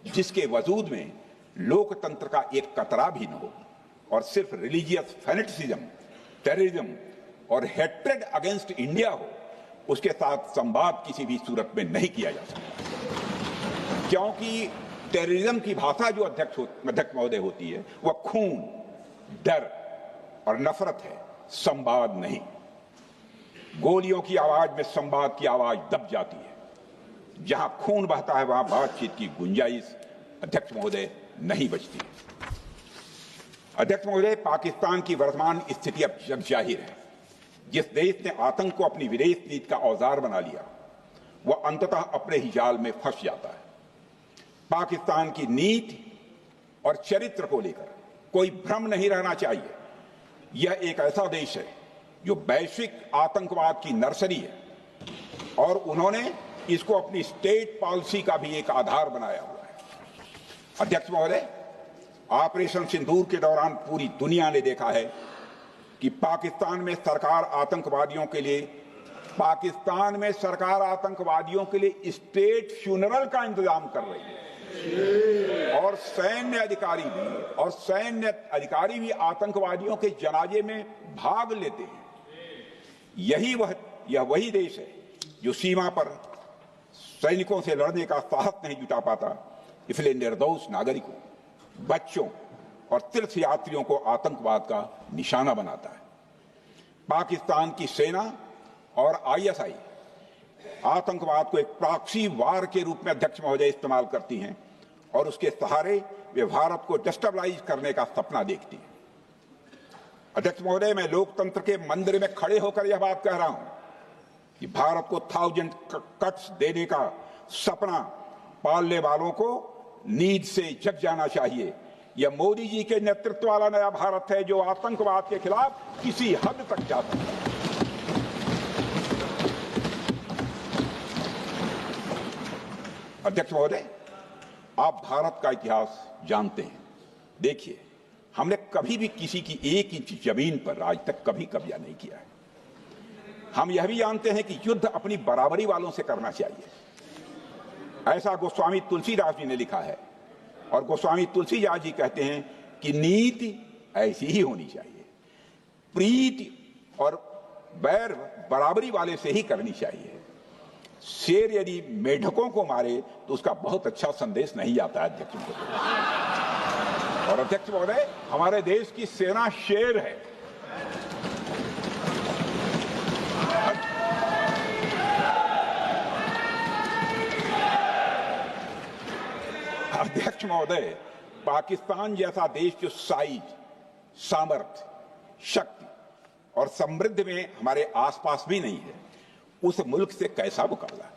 Speaker 2: जिसके वजूद में लोकतंत्र का एक कतरा भी न हो और सिर्फ रिलीजियस फैनेटिसिज्म, टेररिज्म और हेट्रेड अगेंस्ट इंडिया हो, उसके साथ संवाद किसी भी सूरत में नहीं किया जा सकता, क्योंकि टेररिज्म की भाषा जो अध्यक्ष महोदय होती है वह खून, डर और नफरत है, संवाद नहीं। गोलियों की आवाज में संवाद की आवाज दब जाती है। जहां खून बहता है वहां बातचीत की गुंजाइश अध्यक्ष महोदय नहीं बचती। अध्यक्ष महोदय, पाकिस्तान की वर्तमान स्थिति अब जग जाहिर है। जिस देश ने आतंक को अपनी विदेश नीति का औजार बना लिया, वह अंततः अपने ही जाल में फंस जाता है। पाकिस्तान की नीति और चरित्र को लेकर कोई भ्रम नहीं रहना चाहिए। यह एक ऐसा देश है जो वैश्विक आतंकवाद की नर्सरी है और उन्होंने इसको अपनी स्टेट पॉलिसी का भी एक आधार बनाया हुआ है। अध्यक्ष महोदय, ऑपरेशन सिंदूर के दौरान पूरी दुनिया ने देखा है कि पाकिस्तान में सरकार आतंकवादियों के लिए स्टेट फ्यूनरल का इंतजाम कर रही है और सैन्य अधिकारी भी आतंकवादियों के जनाजे में भाग लेते हैं। यह वही देश है जो सीमा पर सैनिकों से लड़ने का साहस नहीं जुटा पाता, इसलिए निर्दोष नागरिकों, बच्चों और तीर्थ यात्रियों को आतंकवाद का निशाना बनाता है। पाकिस्तान की सेना और आईएसआई आतंकवाद को एक प्रॉक्सी वार के रूप में अध्यक्ष महोदय इस्तेमाल करती हैं और उसके सहारे वे भारत को डिस्टेबलाइज करने का सपना देखती है। अध्यक्ष महोदय, मैं लोकतंत्र के मंदिर में खड़े होकर यह बात कह रहा हूं कि भारत को 1000 कट्स देने का सपना पालने वालों को नींद से जग जाना चाहिए। यह मोदी जी के नेतृत्व वाला नया भारत है जो आतंकवाद के खिलाफ किसी हद तक जा सकता है। अध्यक्ष महोदय, आप भारत का इतिहास जानते हैं। देखिए, हमने कभी भी किसी की 1 इंच जमीन पर आज तक कभी कब्जा नहीं किया है। हम यह भी जानते हैं कि युद्ध अपनी बराबरी वालों से करना चाहिए। ऐसा गोस्वामी तुलसीदास जी ने लिखा है और गोस्वामी तुलसीदास जी कहते हैं कि नीति ऐसी ही होनी चाहिए, प्रीति और बैर बराबरी वाले से ही करनी चाहिए। शेर यदि मेढकों को मारे तो उसका बहुत अच्छा संदेश नहीं आता है अध्यक्ष महोदय। और अध्यक्ष महोदय, हमारे देश की सेना शेर है। अध्यक्ष महोदय, पाकिस्तान जैसा देश जो साइज, सामर्थ्य, शक्ति और समृद्धि में हमारे आसपास भी नहीं है, उस मुल्क से कैसा मुकाबला?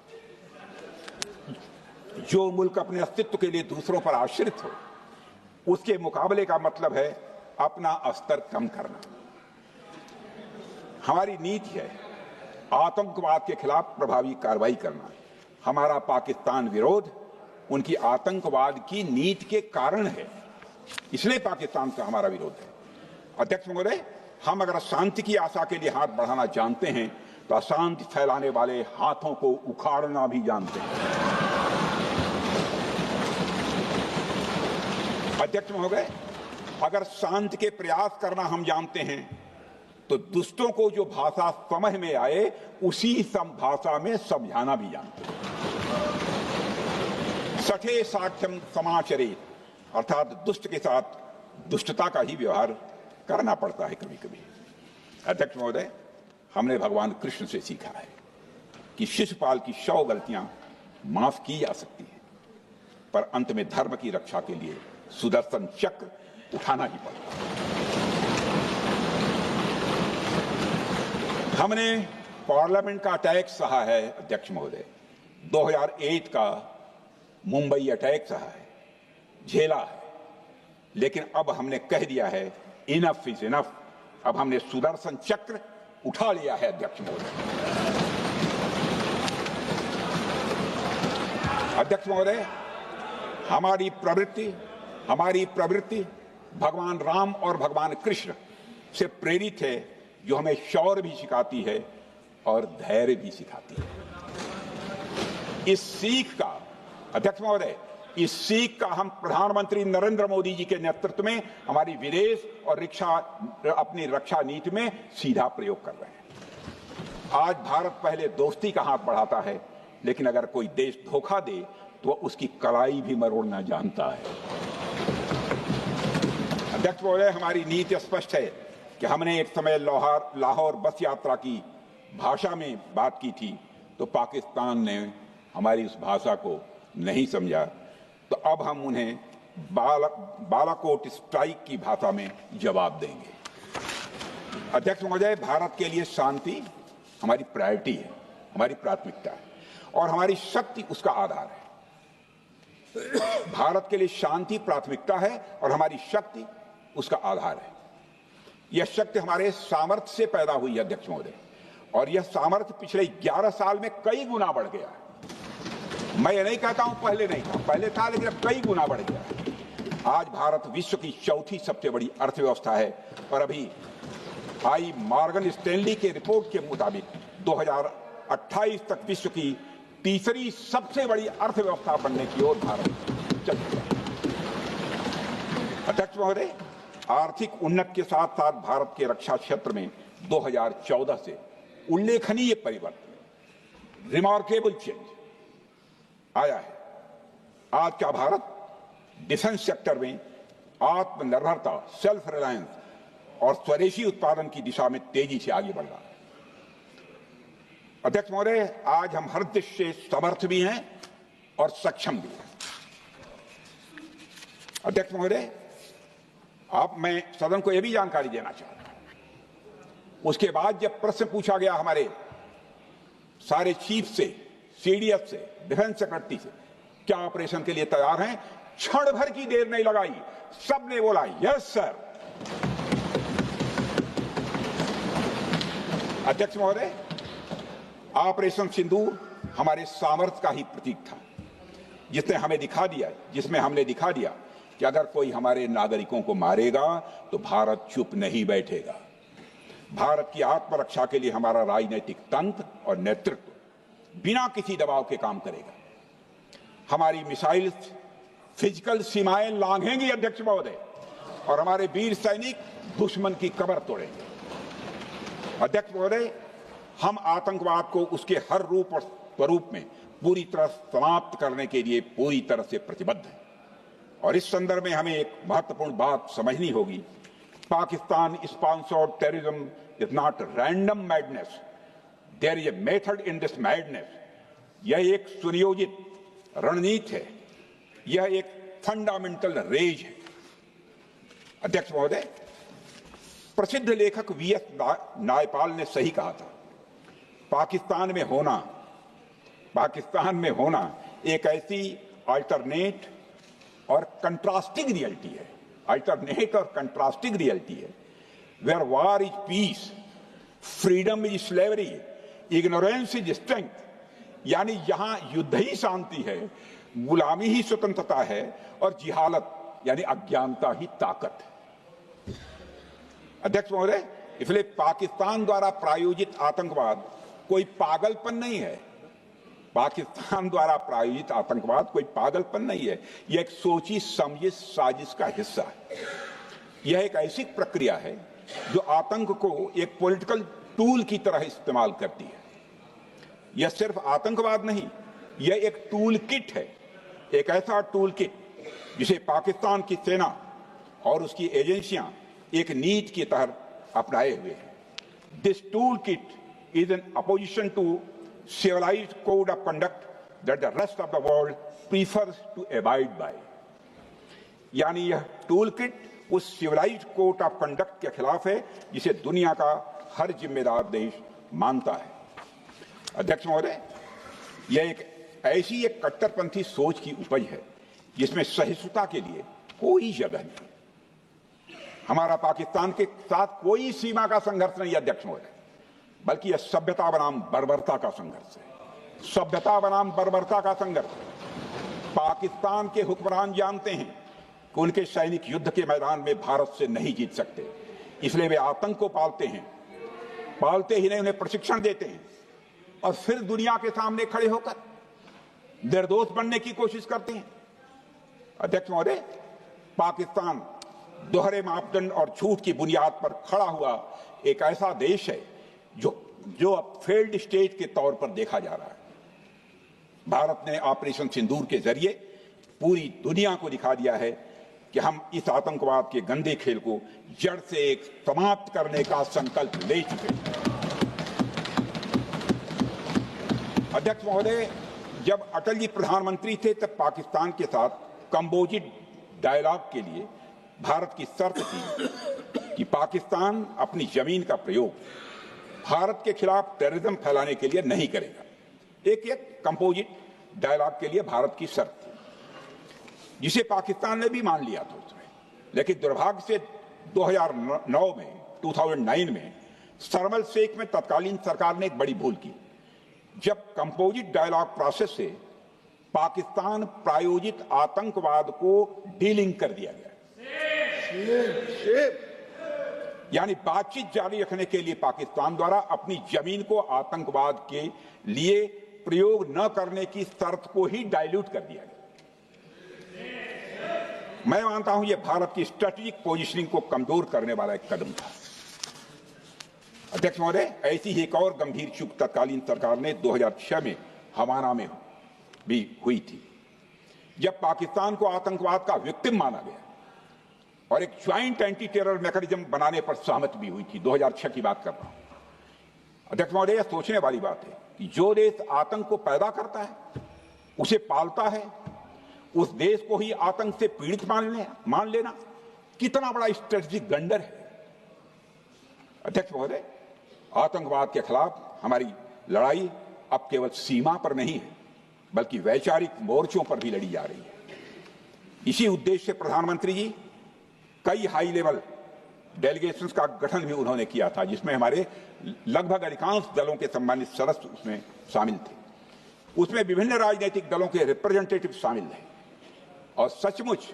Speaker 2: जो मुल्क अपने अस्तित्व के लिए दूसरों पर आश्रित हो, उसके मुकाबले का मतलब है अपना स्तर कम करना। हमारी नीति है आतंकवाद के खिलाफ प्रभावी कार्रवाई करना। हमारा पाकिस्तान विरोध उनकी आतंकवाद की नीति के कारण है, इसलिए पाकिस्तान का हमारा विरोध है। अध्यक्ष महोदय, हम अगर शांति की आशा के लिए हाथ बढ़ाना जानते हैं तो अशांति फैलाने वाले हाथों को उखाड़ना भी जानते हैं। अध्यक्ष महोदय, अगर शांति के प्रयास करना हम जानते हैं तो दुष्टों को जो भाषा समझ में आए उसी भाषा में समझाना भी जानते हैं। सठे साक्ष्यम समाचरे, अर्थात दुष्ट के साथ दुष्टता का ही व्यवहार करना पड़ता है कभी कभी। अध्यक्ष महोदय, हमने भगवान कृष्ण से सीखा है कि शिशुपाल की 100 गलतियां माफ की जा सकती हैं, पर अंत में धर्म की रक्षा के लिए सुदर्शन चक्र उठाना ही पड़ता है। हमने पार्लियामेंट का अटैक सहा है अध्यक्ष महोदय, 2001 का मुंबई अटैक सहा है, झेला है, लेकिन अब हमने कह दिया है इनफ इज इनफ। अब हमने सुदर्शन चक्र उठा लिया है अध्यक्ष महोदय। अध्यक्ष महोदय, हमारी प्रवृत्ति भगवान राम और भगवान कृष्ण से प्रेरित है, जो हमें शौर्य भी सिखाती है और धैर्य भी सिखाती है। इस सीख का अध्यक्ष महोदय, इस सीख का हम प्रधानमंत्री नरेंद्र मोदी जी के नेतृत्व में हमारी विदेश और अपनी रक्षा नीति में सीधा प्रयोग कर रहे हैं। आज भारत पहले दोस्ती का हाथ बढ़ाता है, लेकिन अगर कोई देश धोखा दे तो उसकी कलाई भी मरोड़ना जानता है। अध्यक्ष महोदय, हमारी नीति स्पष्ट है कि हमने एक समय लाहौर बस यात्रा की भाषा में बात की थी, तो पाकिस्तान ने हमारी उस भाषा को नहीं समझा, तो अब हम उन्हें बालाकोट स्ट्राइक की भाषा में जवाब देंगे। अध्यक्ष महोदय, भारत के लिए शांति हमारी प्रायोरिटी है, हमारी प्राथमिकता है और हमारी शक्ति उसका आधार है। भारत के लिए शांति प्राथमिकता है और हमारी शक्ति उसका आधार है। यह शक्ति हमारे सामर्थ्य से पैदा हुई है अध्यक्ष महोदय, और यह सामर्थ्य पिछले 11 साल में कई गुना बढ़ गया है। मैं ये नहीं कहता हूं पहले नहीं था, पहले था, लेकिन अब कई गुना बढ़ गया। आज भारत विश्व की चौथी सबसे बड़ी अर्थव्यवस्था है और अभी आई मॉर्गन स्टैनली के रिपोर्ट के मुताबिक 2028 तक विश्व की तीसरी सबसे बड़ी अर्थव्यवस्था बनने की ओर भारत चल रहा है। अध्यक्ष महोदय, आर्थिक उन्नति के साथ साथ भारत के रक्षा क्षेत्र में 2014 से उल्लेखनीय परिवर्तन, रिमार्केबल चेंज आया है। आज का भारत डिफेंस सेक्टर में आत्मनिर्भरता, सेल्फ रिलायंस और स्वदेशी उत्पादन की दिशा में तेजी से आगे बढ़ रहा है। अध्यक्ष महोदय, आज हम हर दृष्टि से समर्थ भी हैं और सक्षम भी हैं। अध्यक्ष महोदय, मैं सदन को यह भी जानकारी देना चाहता हूं, उसके बाद जब प्रश्न पूछा गया हमारे सारे चीफ से, सीडीएफ से, डिफेंस सेक्रेटरी से, क्या ऑपरेशन के लिए तैयार हैं, क्षण भर की देर नहीं लगाई, सबने बोला यस सर। अध्यक्ष महोदय, ऑपरेशन सिंदूर हमारे सामर्थ्य का ही प्रतीक था, जिसमें हमने दिखा दिया कि अगर कोई हमारे नागरिकों को मारेगा तो भारत चुप नहीं बैठेगा। भारत की आत्मरक्षा के लिए हमारा राजनीतिक तंत्र और नेतृत्व बिना किसी दबाव के काम करेगा। हमारी मिसाइल फिजिकल सीमाएं लांघेंगी अध्यक्ष महोदय, और हमारे वीर सैनिक दुश्मन की कमर तोड़ेंगे। अध्यक्ष महोदय, हम आतंकवाद को उसके हर रूप और स्वरूप में पूरी तरह समाप्त करने के लिए पूरी तरह से प्रतिबद्ध हैं, और इस संदर्भ में हमें एक महत्वपूर्ण बात समझनी होगी। Pakistan sponsored terrorism is not random madness, there is a method in this madness. यह एक सुनियोजित रणनीति है, यह एक फंडामेंटल रेज है। अध्यक्ष महोदय, प्रसिद्ध लेखक वीएस नायपाल ने सही कहा था, पाकिस्तान में होना एक ऐसी अल्टरनेट और कंट्रास्टिंग रियलिटी है, where war is peace, freedom is slavery, ignorance is strength, यानी यहां युद्ध ही शांति है, गुलामी ही स्वतंत्रता है और जिहालत यानी अज्ञानता ही ताकत है। अध्यक्ष महोदय, इसलिए पाकिस्तान द्वारा प्रायोजित आतंकवाद कोई पागलपन नहीं है। पाकिस्तान द्वारा प्रायोजित आतंकवाद कोई पागलपन नहीं है, यह एक सोची समझी साजिश का हिस्सा है। यह एक ऐसी प्रक्रिया है जो आतंक को एक पॉलिटिकल टूल की तरह इस्तेमाल करती है। यह सिर्फ आतंकवाद नहीं, यह एक टूल किट है, एक ऐसा टूल किट जिसे पाकिस्तान की सेना और उसकी एजेंसियां एक नीति के तहत अपनाए हुए हैं। This tool kit is in opposition to civilized code of conduct that the rest of the world prefers to abide by. यानी यह टूल किट उस सिविलाइज्ड कोड ऑफ कंडक्ट के खिलाफ है जिसे दुनिया का हर जिम्मेदार देश मानता है। अध्यक्ष महोदय, यह एक कट्टरपंथी सोच की उपज है जिसमें सहिष्णुता के लिए कोई जगह नहीं। हमारा पाकिस्तान के साथ कोई सीमा का संघर्ष नहीं है अध्यक्ष महोदय, बल्कि यह सभ्यता बनाम बर्बरता का संघर्ष है। सभ्यता बनाम बर्बरता का संघर्ष। पाकिस्तान के हुक्मरान जानते हैं कि उनके सैनिक युद्ध के मैदान में भारत से नहीं जीत सकते, इसलिए वे आतंक को पालते ही नहीं, उन्हें प्रशिक्षण देते हैं और फिर दुनिया के सामने खड़े होकर निर्दोष बनने की कोशिश करते हैं। अध्यक्ष महोदय, पाकिस्तान दोहरे मापदंड और झूठ की बुनियाद पर खड़ा हुआ एक ऐसा देश है जो अब फेल्ड स्टेट के तौर पर देखा जा रहा है। भारत ने ऑपरेशन सिंदूर के जरिए पूरी दुनिया को दिखा दिया है कि हम इस आतंकवाद के गंदे खेल को जड़ से एक समाप्त करने का संकल्प ले चुके हैं। अध्यक्ष महोदय, जब अटल जी प्रधानमंत्री थे तब पाकिस्तान के साथ कंबोजिट डायलॉग के लिए भारत की शर्त थी कि पाकिस्तान अपनी जमीन का प्रयोग भारत के खिलाफ टेररिज्म फैलाने के लिए नहीं करेगा। एक कंपोजिट डायलॉग के लिए भारत की शर्त थी, जिसे पाकिस्तान ने भी मान लिया था उसमें। लेकिन दुर्भाग्य से 2009 में शर्म एल शेख में तत्कालीन सरकार ने एक बड़ी भूल की, जब कंपोजिट डायलॉग प्रोसेस से पाकिस्तान प्रायोजित आतंकवाद को डीलिंक कर दिया गया। यानी बातचीत जारी रखने के लिए पाकिस्तान द्वारा अपनी जमीन को आतंकवाद के लिए प्रयोग न करने की शर्त को ही डाइल्यूट कर दिया गया। मैं मानता हूं यह भारत की स्ट्रेटेजिक पोजीशनिंग को कमजोर करने वाला एक कदम था। अध्यक्ष महोदय, ऐसी ही एक और गंभीर चूक तत्कालीन सरकार ने 2006 में हवाना में भी हुई थी, जब पाकिस्तान को आतंकवाद का विक्टिम माना गया और एक ज्वाइंट एंटी टेरर मैकेनिज्म बनाने पर सहमति भी हुई थी। 2006 की बात कर रहा हूं। अध्यक्ष महोदय, यह सोचने वाली बात है कि जो देश आतंक को पैदा करता है, उसे पालता है, उस देश को ही आतंक से पीड़ित मान लेना कितना बड़ा स्ट्रेटेजिक ब्लंडर है। अध्यक्ष महोदय, आतंकवाद के खिलाफ हमारी लड़ाई अब केवल सीमा पर नहीं है, बल्कि वैचारिक मोर्चों पर भी लड़ी जा रही है। इसी उद्देश्य से प्रधानमंत्री जी कई हाई लेवल डेलीगेशंस का गठन भी उन्होंने किया था, जिसमें हमारे लगभग अधिकांश दलों के सम्मानित सदस्य उसमें शामिल थे। उसमें विभिन्न राजनीतिक दलों के रिप्रेजेंटेटिव शामिल थे और सचमुच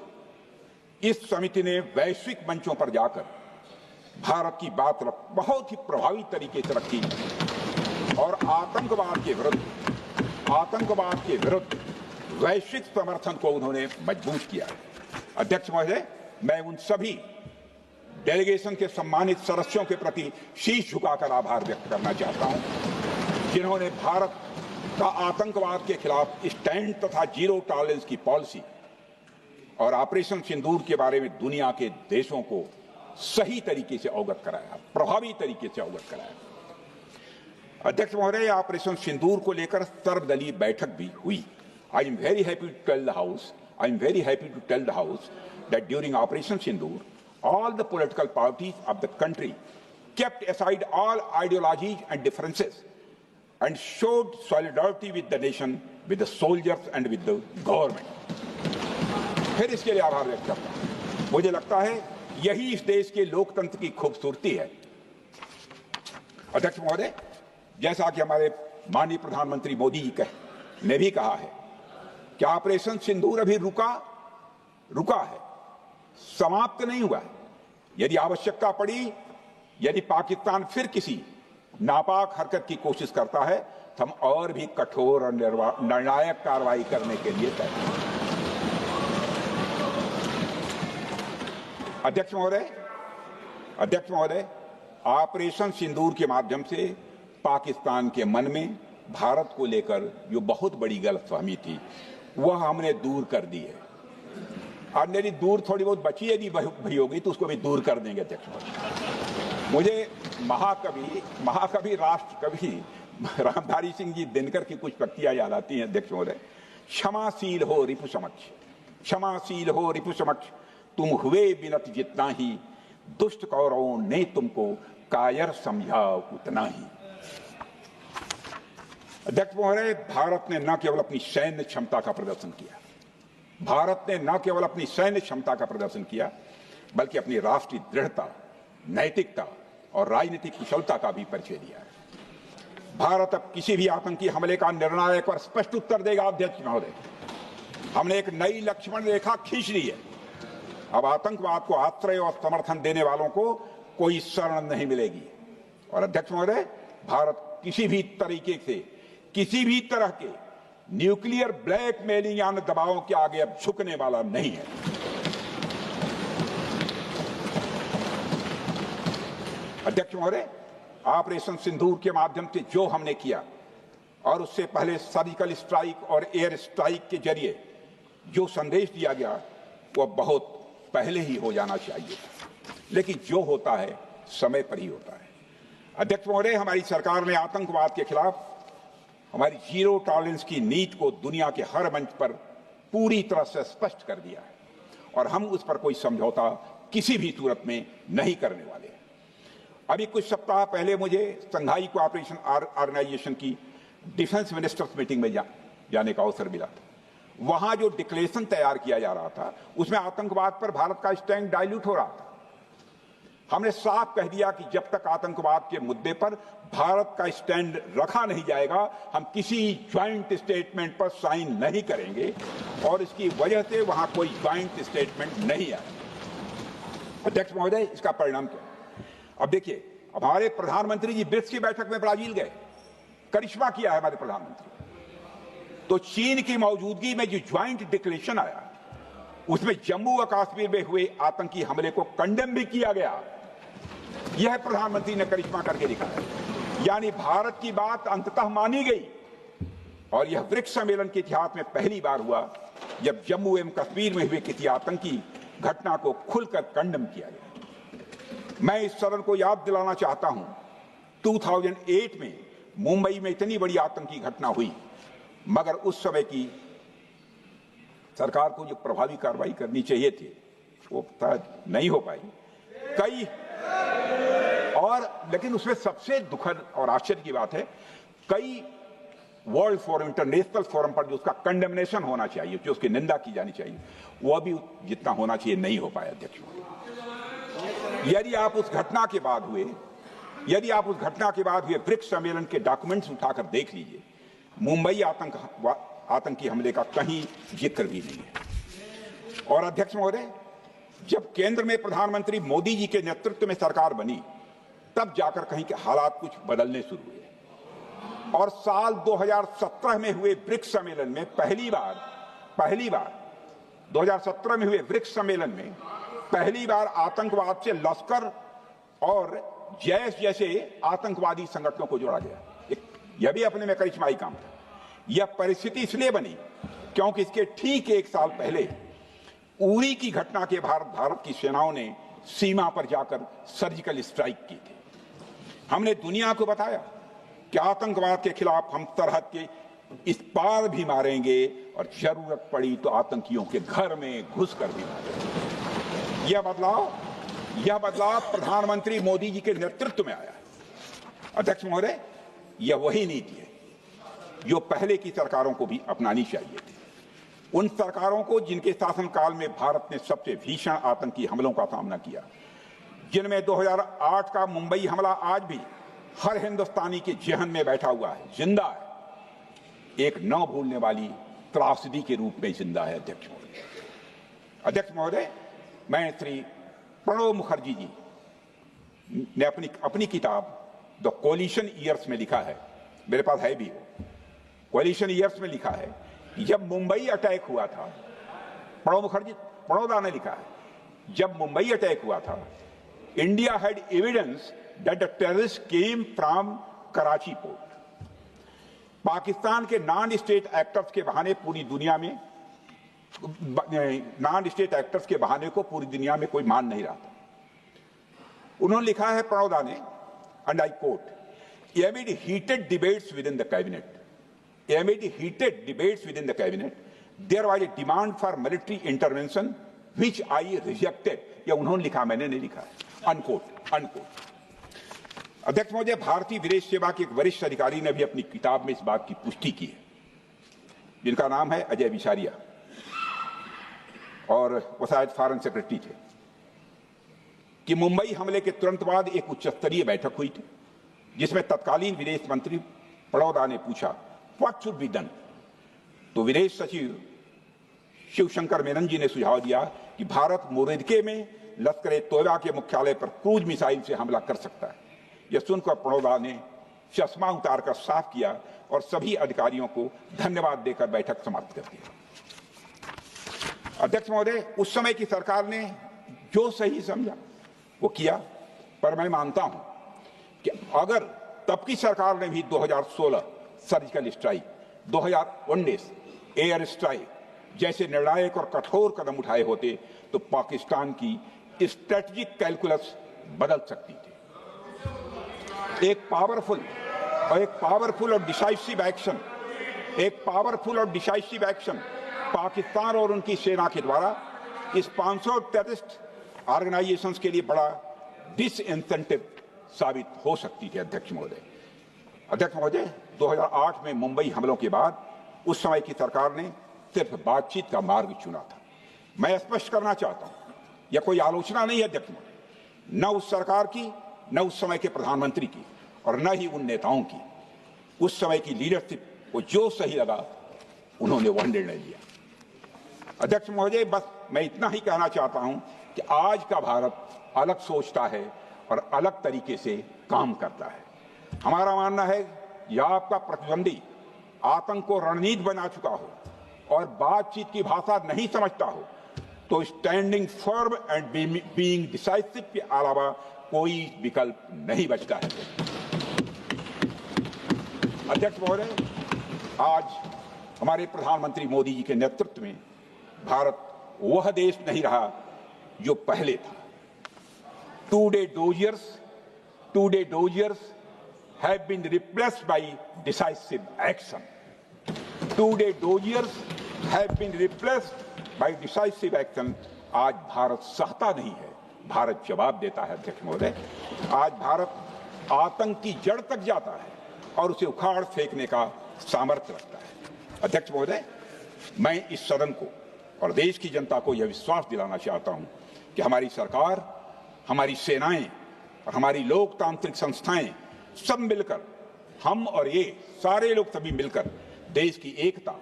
Speaker 2: इस समिति ने वैश्विक मंचों पर जाकर भारत की बात बहुत ही प्रभावी तरीके से रखी और आतंकवाद के विरुद्ध वैश्विक समर्थन को उन्होंने मजबूत किया। अध्यक्ष महोदय, मैं उन सभी डेलीगेशन के सम्मानित सदस्यों के प्रति शीश झुकाकर आभार व्यक्त करना चाहता हूं, जिन्होंने भारत का आतंकवाद के खिलाफ स्टैंड तथा जीरो टॉलरेंस की पॉलिसी और ऑपरेशन सिंदूर के बारे में दुनिया के देशों को सही तरीके से अवगत कराया, प्रभावी तरीके से अवगत कराया। अध्यक्ष महोदय, ऑपरेशन सिंदूर को लेकर सर्वदलीय बैठक भी हुई। I am very happy to tell the house I am very happy to tell the House that during Operation Sindoor, all the political parties of the country kept aside all ideologies and differences and showed solidarity with the nation, with the soldiers and with the government. फिर इसके लिए आभार व्यक्त करता हूं। मुझे लगता है यही इस देश के लोकतंत्र की खूबसूरती है। अध्यक्ष महोदय, जैसा कि हमारे माननीय प्रधानमंत्री मोदी जी ने भी कहा है कि ऑपरेशन सिंदूर अभी रुका है, समाप्त नहीं हुआ है। यदि आवश्यकता पड़ी, यदि पाकिस्तान फिर किसी नापाक हरकत की कोशिश करता है तो हम और भी कठोर और निर्णायक कार्रवाई करने के लिए तैयार हैं। अध्यक्ष महोदय, ऑपरेशन सिंदूर के माध्यम से पाकिस्तान के मन में भारत को लेकर जो बहुत बड़ी गलतफहमी थी वह हमने दूर कर दी है। और मेरी दूर थोड़ी बहुत बची यदि भई होगी तो उसको भी दूर कर देंगे। अध्यक्ष महोदय, मुझे महाकवि राष्ट्र कवि रामधारी सिंह जी दिनकर की कुछ पंक्तियां याद आती हैं। अध्यक्ष महोदय, क्षमाशील हो रिपु समक्ष, क्षमाशील हो रिपु समक्ष, तुम हुए विनत जितना ही, दुष्ट कौरवों ने तुमको कायर समझा उतना ही। अध्यक्ष महोदय, भारत ने न केवल अपनी सैन्य क्षमता का प्रदर्शन किया, बल्कि अपनी राष्ट्रीय दृढ़ता, नैतिकता और राजनीतिक कुशलता का भी परिचय दिया है। भारत अब किसी भी आतंकी हमले का निर्णायक और स्पष्ट उत्तर देगा। अध्यक्ष महोदय, हमने एक नई लक्ष्मण रेखा खींच ली है। अब आतंकवाद को आश्रय और समर्थन देने वालों को कोई शरण नहीं मिलेगी। और अध्यक्ष महोदय, भारत किसी भी तरह के न्यूक्लियर ब्लैकमेलिंग या दबावों के आगे अब झुकने वाला नहीं है। अध्यक्ष महोदय, ऑपरेशन सिंदूर के माध्यम से जो हमने किया और उससे पहले सर्जिकल स्ट्राइक और एयर स्ट्राइक के जरिए जो संदेश दिया गया वह बहुत पहले ही हो जाना चाहिए, लेकिन जो होता है समय पर ही होता है। अध्यक्ष महोदय, हमारी सरकार ने आतंकवाद के खिलाफ हमारी जीरो टॉलरेंस की नीति को दुनिया के हर मंच पर पूरी तरह से स्पष्ट कर दिया है और हम उस पर कोई समझौता किसी भी सूरत में नहीं करने वाले हैं। अभी कुछ सप्ताह पहले मुझे शंघाई कोऑपरेशन ऑर्गेनाइजेशन की डिफेंस मिनिस्टर्स मीटिंग में जाने का अवसर मिला था। वहां जो डिक्लेरेशन तैयार किया जा रहा था उसमें आतंकवाद पर भारत का स्टैंड डाइल्यूट हो रहा था। हमने साफ कह दिया कि जब तक आतंकवाद के मुद्दे पर भारत का स्टैंड रखा नहीं जाएगा, हम किसी ज्वाइंट स्टेटमेंट पर साइन नहीं करेंगे और इसकी वजह से वहां कोई ज्वाइंट स्टेटमेंट नहीं आया। अध्यक्ष महोदय, इसका परिणाम क्या? अब देखिए, हमारे प्रधानमंत्री जी ब्रिक्स की बैठक में ब्राजील गए, करिश्मा किया है हमारे प्रधानमंत्री। तो चीन की मौजूदगी में जो ज्वाइंट डिक्लेरेशन आया उसमें जम्मू और कश्मीर में हुए आतंकी हमले को कंडेम भी किया गया। यह प्रधानमंत्री ने करिश्मा करके दिखाया, यानी भारत की बात अंततः मानी गई। और यह ब्रिक्स सम्मेलन के इतिहास में पहली बार हुआ जब जम्मू एवं कश्मीर में हुए किसी आतंकी घटना को खुलकर कंडेम किया गया। मैं इस सदन को याद दिलाना चाहता हूं, 2008 में मुंबई में इतनी बड़ी आतंकी घटना हुई, मगर उस समय की सरकार को जो प्रभावी कार्रवाई करनी चाहिए थी वो नहीं हो पाई। लेकिन उसमें सबसे दुखद और आश्चर्य की बात है, कई वर्ल्ड फोरम, इंटरनेशनल फोरम पर जो उसका कंडेमनेशन होना चाहिए, जो उसकी निंदा की जानी चाहिए, वह भी जितना होना चाहिए नहीं हो पाया। अध्यक्ष, यदि आप उस घटना के बाद हुए ब्रिक्स सम्मेलन के डॉक्यूमेंट्स उठाकर देख लीजिए, मुंबई आतंकी हमले का कहीं जिक्र भी नहीं है। और अध्यक्ष महोदय, जब केंद्र में प्रधानमंत्री मोदी जी के नेतृत्व में सरकार बनी, तब जाकर कहीं के हालात कुछ बदलने शुरू हुए और साल 2017 में हुए ब्रिक्स सम्मेलन में पहली बार 2017 में हुए ब्रिक्स सम्मेलन में पहली बार आतंकवाद से लश्कर और जैश जैसे आतंकवादी संगठनों को जोड़ा गया। यह भी अपने में करिश्माई काम था। यह परिस्थिति इसलिए बनी क्योंकि इसके ठीक एक साल पहले उरी की घटना के भारत की सेनाओं ने सीमा पर जाकर सर्जिकल स्ट्राइक की थी। हमने दुनिया को बताया कि आतंकवाद के खिलाफ हम सरहद के इस पार भी मारेंगे और जरूरत पड़ी तो आतंकियों के घर में घुसकर भी मारेंगे। यह बदलाव प्रधानमंत्री मोदी जी के नेतृत्व में आया है। अध्यक्ष महोदय, यह वही नीति है जो पहले की सरकारों को भी अपनानी चाहिए थी। उन सरकारों को जिनके शासनकाल में भारत ने सबसे भीषण आतंकी हमलों का सामना किया, जिनमें 2008 का मुंबई हमला आज भी हर हिंदुस्तानी के जेहन में बैठा हुआ है, जिंदा है, एक न भूलने वाली त्रासदी के रूप में जिंदा है। अध्यक्ष महोदय, मैं श्री प्रणब मुखर्जी जी ने अपनी किताब द कोलिशन ईयर्स में लिखा है, मेरे पास है भी वो, कोलिशन ईयर्स में लिखा है कि जब मुंबई अटैक हुआ था, प्रणोदा ने लिखा है, जब मुंबई अटैक हुआ था, India had evidence that the terrorist came from Karachi port. Pakistan के नॉन स्टेट एक्टर्स के बहाने पूरी दुनिया में को पूरी दुनिया में कोई मान नहीं रहा था। उन्होंने लिखा है प्रणोदा ने, and I quote, amid heated debates within the cabinet, there was a demand for military intervention which I rejected। यह उन्होंने लिखा, मैंने नहीं लिखा है, अनकोट। अध्यक्ष महोदय, भारतीय विदेश सेवा के एक वरिष्ठ अधिकारी ने भी अपनी किताब में इस बात की पुष्टि की है, जिनका नाम है अजय विसारिया, और वो शायद फॉरेन सेक्रेटरी थे, कि मुंबई हमले के तुरंत बाद एक उच्च स्तरीय बैठक हुई थी जिसमें तत्कालीन विदेश मंत्री प्रणोदा ने पूछा व्हाट शुड बी डन। तो विदेश सचिव शिवशंकर मेनन जी ने सुझाव दिया कि भारत मोरदके में लश्कर ए तोयबा के मुख्यालय पर क्रूज मिसाइल से हमला कर सकता है। यह सुनकर प्रणोदा ने चश्मा उतारकर साफ किया और सभी अधिकारियों को धन्यवाद देकर बैठक समाप्त कर दिया। अध्यक्ष महोदय, उस समय की सरकार ने जो सही समझा वो किया, पर मैं मानता हूं कि अगर तब की सरकार ने भी 2016 सर्जिकल स्ट्राइक, 2019 एयर स्ट्राइक जैसे निर्णायक और कठोर कदम उठाए होते तो पाकिस्तान की स्ट्रेटेजिक कैलकुलस बदल सकती थी। एक पावरफुल और डिसाइसिव एक्शन पाकिस्तान और उनकी सेना के द्वारा इस 500 टेररिस्ट ऑर्गेनाइजेशंस के लिए बड़ा डिसइंसेंटिव साबित हो सकती थी। अध्यक्ष महोदय, 2008 में मुंबई हमलों के बाद उस समय की सरकार ने सिर्फ बातचीत का मार्ग चुना था। मैं स्पष्ट करना चाहता हूं, यह कोई आलोचना नहीं है अध्यक्ष महोदय, न उस सरकार की, न उस समय के प्रधानमंत्री की, और न ही उन नेताओं की। उस समय की लीडरशिप को जो सही लगा उन्होंने वह निर्णय लिया। अध्यक्ष महोदय, बस मैं इतना ही कहना चाहता हूं कि आज का भारत अलग सोचता है और अलग तरीके से काम करता है। हमारा मानना है यह आपका प्रतिद्वंदी आतंक को रणनीति बना चुका हो और बातचीत की भाषा नहीं समझता हो तो standing firm and being decisive के अलावा कोई विकल्प नहीं बचता है। अध्यक्ष महोदय, आज हमारे प्रधानमंत्री मोदी जी के नेतृत्व में भारत वह देश नहीं रहा जो पहले था। Two-day doziers have been replaced by decisive action. Two-day doziers have been replaced by decisive action. आज भारत सहता नहीं है, भारत जवाब देता है। अध्यक्ष महोदय, आज भारत आतंक की जड़ तक जाता है और उसे उखाड़ फेंकने का सामर्थ्य रखता है। अध्यक्ष महोदय, मैं इस सदन को और देश की जनता को यह विश्वास दिलाना चाहता हूं कि हमारी सरकार, हमारी सेनाएं और हमारी लोकतांत्रिक संस्थाएं सब मिलकर, हम और ये सारे लोग सभी मिलकर देश की एकता,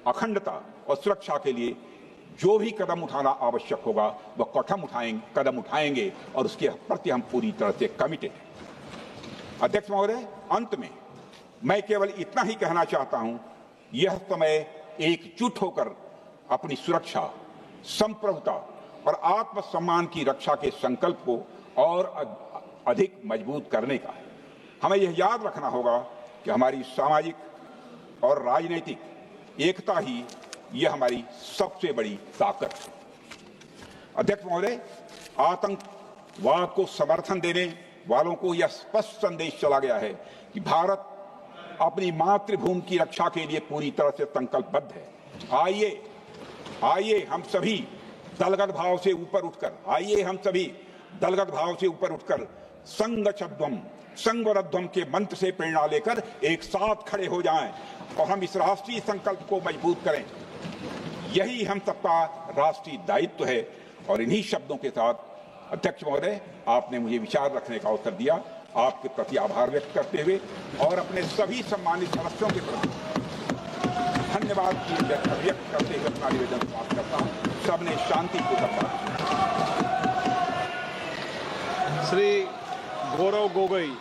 Speaker 2: अखंडता और सुरक्षा के लिए जो भी कदम उठाना आवश्यक होगा वह कदम उठाएंगे और उसके प्रति हम पूरी तरह से कमिटेड हैं। अध्यक्ष महोदय, अंत में मैं केवल इतना ही कहना चाहता हूं, यह समय एकजुट होकर अपनी सुरक्षा, संप्रभुता और आत्मसम्मान की रक्षा के संकल्प को और अधिक मजबूत करने का है। हमें यह याद रखना होगा कि हमारी सामाजिक और राजनीतिक एकता ही यह हमारी सबसे बड़ी ताकत है। अध्यक्ष महोदय, आतंकवाद को समर्थन देने वालों को यह स्पष्ट संदेश चला गया है कि भारत अपनी मातृभूमि की रक्षा के लिए पूरी तरह से संकल्पबद्ध है। आइए हम सभी दलगत भाव से ऊपर उठकर संगच्छध्वम संगवरध्वम के मंत्र से प्रेरणा लेकर एक साथ खड़े हो जाएं और हम इस राष्ट्रीय संकल्प को मजबूत करें। यही हम सबका राष्ट्रीय दायित्व है। और इन्हीं शब्दों के साथ अध्यक्ष महोदय, आपने मुझे विचार रखने का अवसर दिया। आपके प्रति आभार व्यक्त करते हुए और अपने सभी सम्मानित सदस्यों के प्रति धन्यवाद की व्यक्त करते हुए अपना निवेदन समाप्त करता हूं। सबने शांतिपूर्वक बात की।
Speaker 1: श्री गौरव गोगोई।